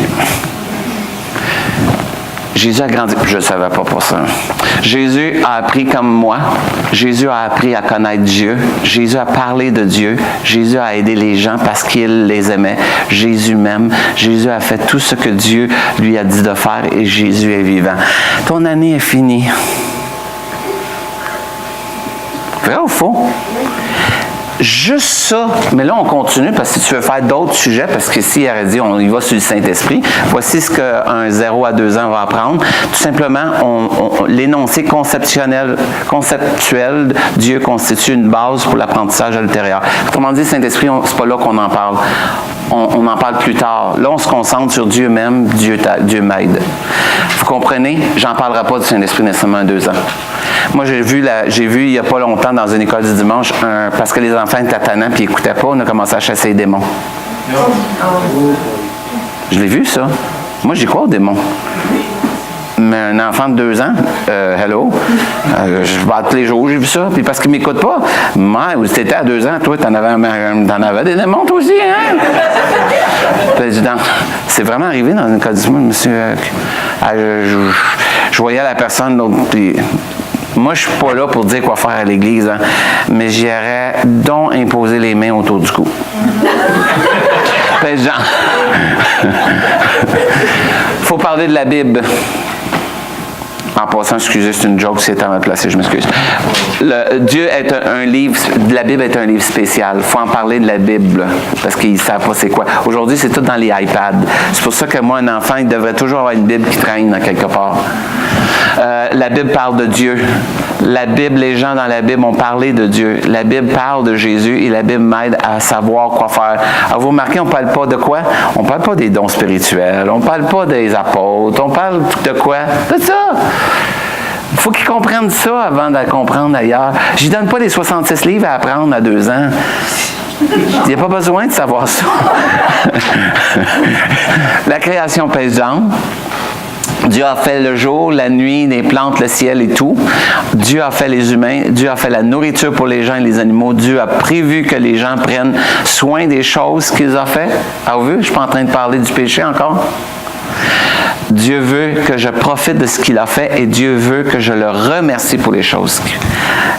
Jésus a grandi. Je ne savais pas pour ça. Jésus a appris comme moi. Jésus a appris à connaître Dieu. Jésus a parlé de Dieu. Jésus a aidé les gens parce qu'il les aimait. Jésus m'aime. Jésus a fait tout ce que Dieu lui a dit de faire et Jésus est vivant. Ton année est finie. Vrai ou faux? Juste ça, mais là on continue parce que si tu veux faire d'autres sujets, parce que s'il aurait dit on y va sur le Saint-Esprit, voici ce qu'un 0 à 2 ans va apprendre. Tout simplement, l'énoncé conceptuel, Dieu constitue une base pour l'apprentissage ultérieur. Autrement dit, Saint-Esprit, c'est pas là qu'on en parle. On en parle plus tard. Là, on se concentre sur Dieu même, Dieu m'aide. Vous comprenez? J'en parlerai pas du Saint-Esprit nécessairement à 2 ans. Moi, j'ai vu il n'y a pas longtemps dans une école du dimanche, parce que les enfants étaient tannants et n'écoutaient pas, on a commencé à chasser les démons. Je l'ai vu, ça. Moi, j'y crois aux démons. Mais un enfant de 2 ans, hello, je vais tous les jours, j'ai vu ça, puis parce qu'il ne m'écoute pas. Moi, tu étais à 2 ans, toi, t'en avais des démons, toi aussi, hein? Président, c'est vraiment arrivé dans une école du dimanche, monsieur. Je voyais la personne, puis moi, je ne suis pas là pour dire quoi faire à l'église, hein, mais j'irais donc imposer les mains autour du cou. Président. Il faut parler de la Bible. En passant, excusez, c'est une joke, c'est à ma place, je m'excuse. Dieu est un livre, la Bible est un livre spécial. Il faut en parler de la Bible, parce qu'ils ne savent pas c'est quoi. Aujourd'hui, c'est tout dans les iPads. C'est pour ça que moi, un enfant, il devrait toujours avoir une Bible qui traîne dans quelque part. La Bible parle de Dieu. La Bible, les gens dans la Bible ont parlé de Dieu. La Bible parle de Jésus et la Bible m'aide à savoir quoi faire. Alors, vous remarquez, on ne parle pas de quoi? On ne parle pas des dons spirituels. On ne parle pas des apôtres. On parle de quoi? De ça! Il faut qu'ils comprennent ça avant de comprendre ailleurs. Je ne donne pas les 66 livres à apprendre à 2 ans. Il n'y a pas besoin de savoir ça. La création paysane. Dieu a fait le jour, la nuit, les plantes, le ciel et tout. Dieu a fait les humains. Dieu a fait la nourriture pour les gens et les animaux. Dieu a prévu que les gens prennent soin des choses qu'ils ont fait. Ah, vous voyez, je ne suis pas en train de parler du péché encore. Dieu veut que je profite de ce qu'il a fait et Dieu veut que je le remercie pour les choses.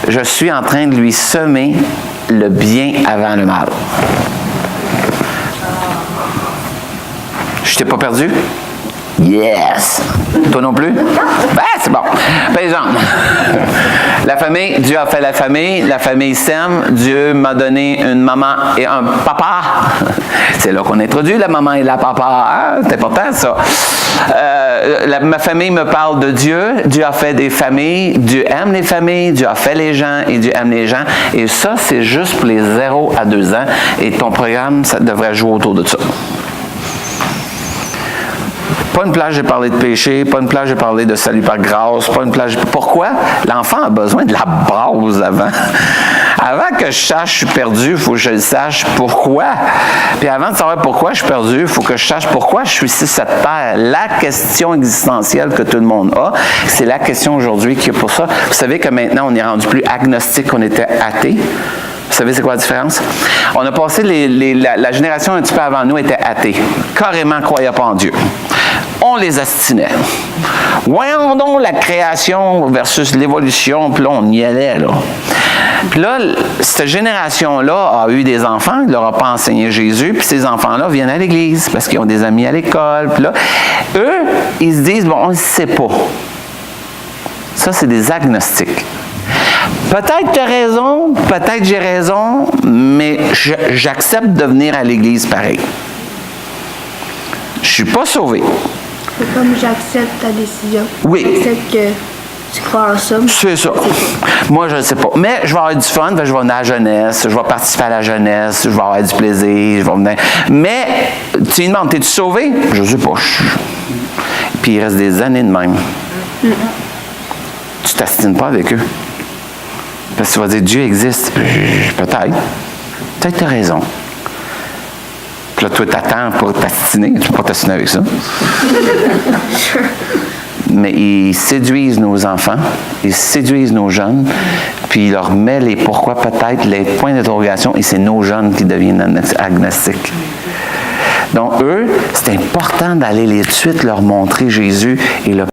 Je suis en train de lui semer le bien avant le mal. Je t'ai pas perdu? Yes! Toi non plus? Ben, c'est bon. Par exemple, la famille, Dieu a fait la famille s'aime, Dieu m'a donné une maman et un papa. C'est là qu'on introduit la maman et la papa. Hein? C'est important, ça. Ma famille me parle de Dieu. Dieu a fait des familles. Dieu aime les familles. Dieu a fait les gens et Dieu aime les gens. Et ça, c'est juste pour les 0 à 2 ans. Et ton programme, ça devrait jouer autour de ça. Pas une place, j'ai parlé de péché. Pas une place, j'ai parlé de salut par grâce. Pas une place. Pourquoi? L'enfant a besoin de la base avant. Avant que je sache je suis perdu, il faut que je le sache pourquoi. Puis avant de savoir pourquoi je suis perdu, il faut que je sache pourquoi je suis sur cette terre. La question existentielle que tout le monde a, c'est la question aujourd'hui qui est pour ça. Vous savez que maintenant, on est rendu plus agnostique qu'on était athée. Vous savez c'est quoi la différence? On a passé la génération un petit peu avant nous était athée. Carrément ne croyait pas en Dieu. On les astinait. Voyons donc la création versus l'évolution, puis là, on y allait, là. Puis là, cette génération-là a eu des enfants, il ne leur a pas enseigné Jésus, puis ces enfants-là viennent à l'église parce qu'ils ont des amis à l'école. Puis là, eux, ils se disent, bon, on ne sait pas. Ça, c'est des agnostiques. Peut-être tu as raison, peut-être j'ai raison, mais j'accepte de venir à l'église pareil. Je ne suis pas sauvé. C'est comme j'accepte ta décision. Oui. J'accepte que tu crois en ça. C'est ça. Moi, je ne sais pas. Mais je vais avoir du fun, je vais venir à la jeunesse, je vais participer à la jeunesse, je vais avoir du plaisir, je vais venir. Mais tu me demandes, es-tu sauvé? Je ne sais pas. Puis il reste des années de même. Tu ne t'astines pas avec eux. Parce que tu vas dire, Dieu existe. Peut-être. Peut-être tu as raison. Puis là, toi, t'attends pour t'astiner. Tu ne peux pas t'astiner avec ça. Mais ils séduisent nos enfants, ils séduisent nos jeunes, puis ils leur mettent les pourquoi peut-être, les points d'interrogation, et c'est nos jeunes qui deviennent agnostiques. Donc, eux, c'est important d'aller tout de suite leur montrer Jésus et le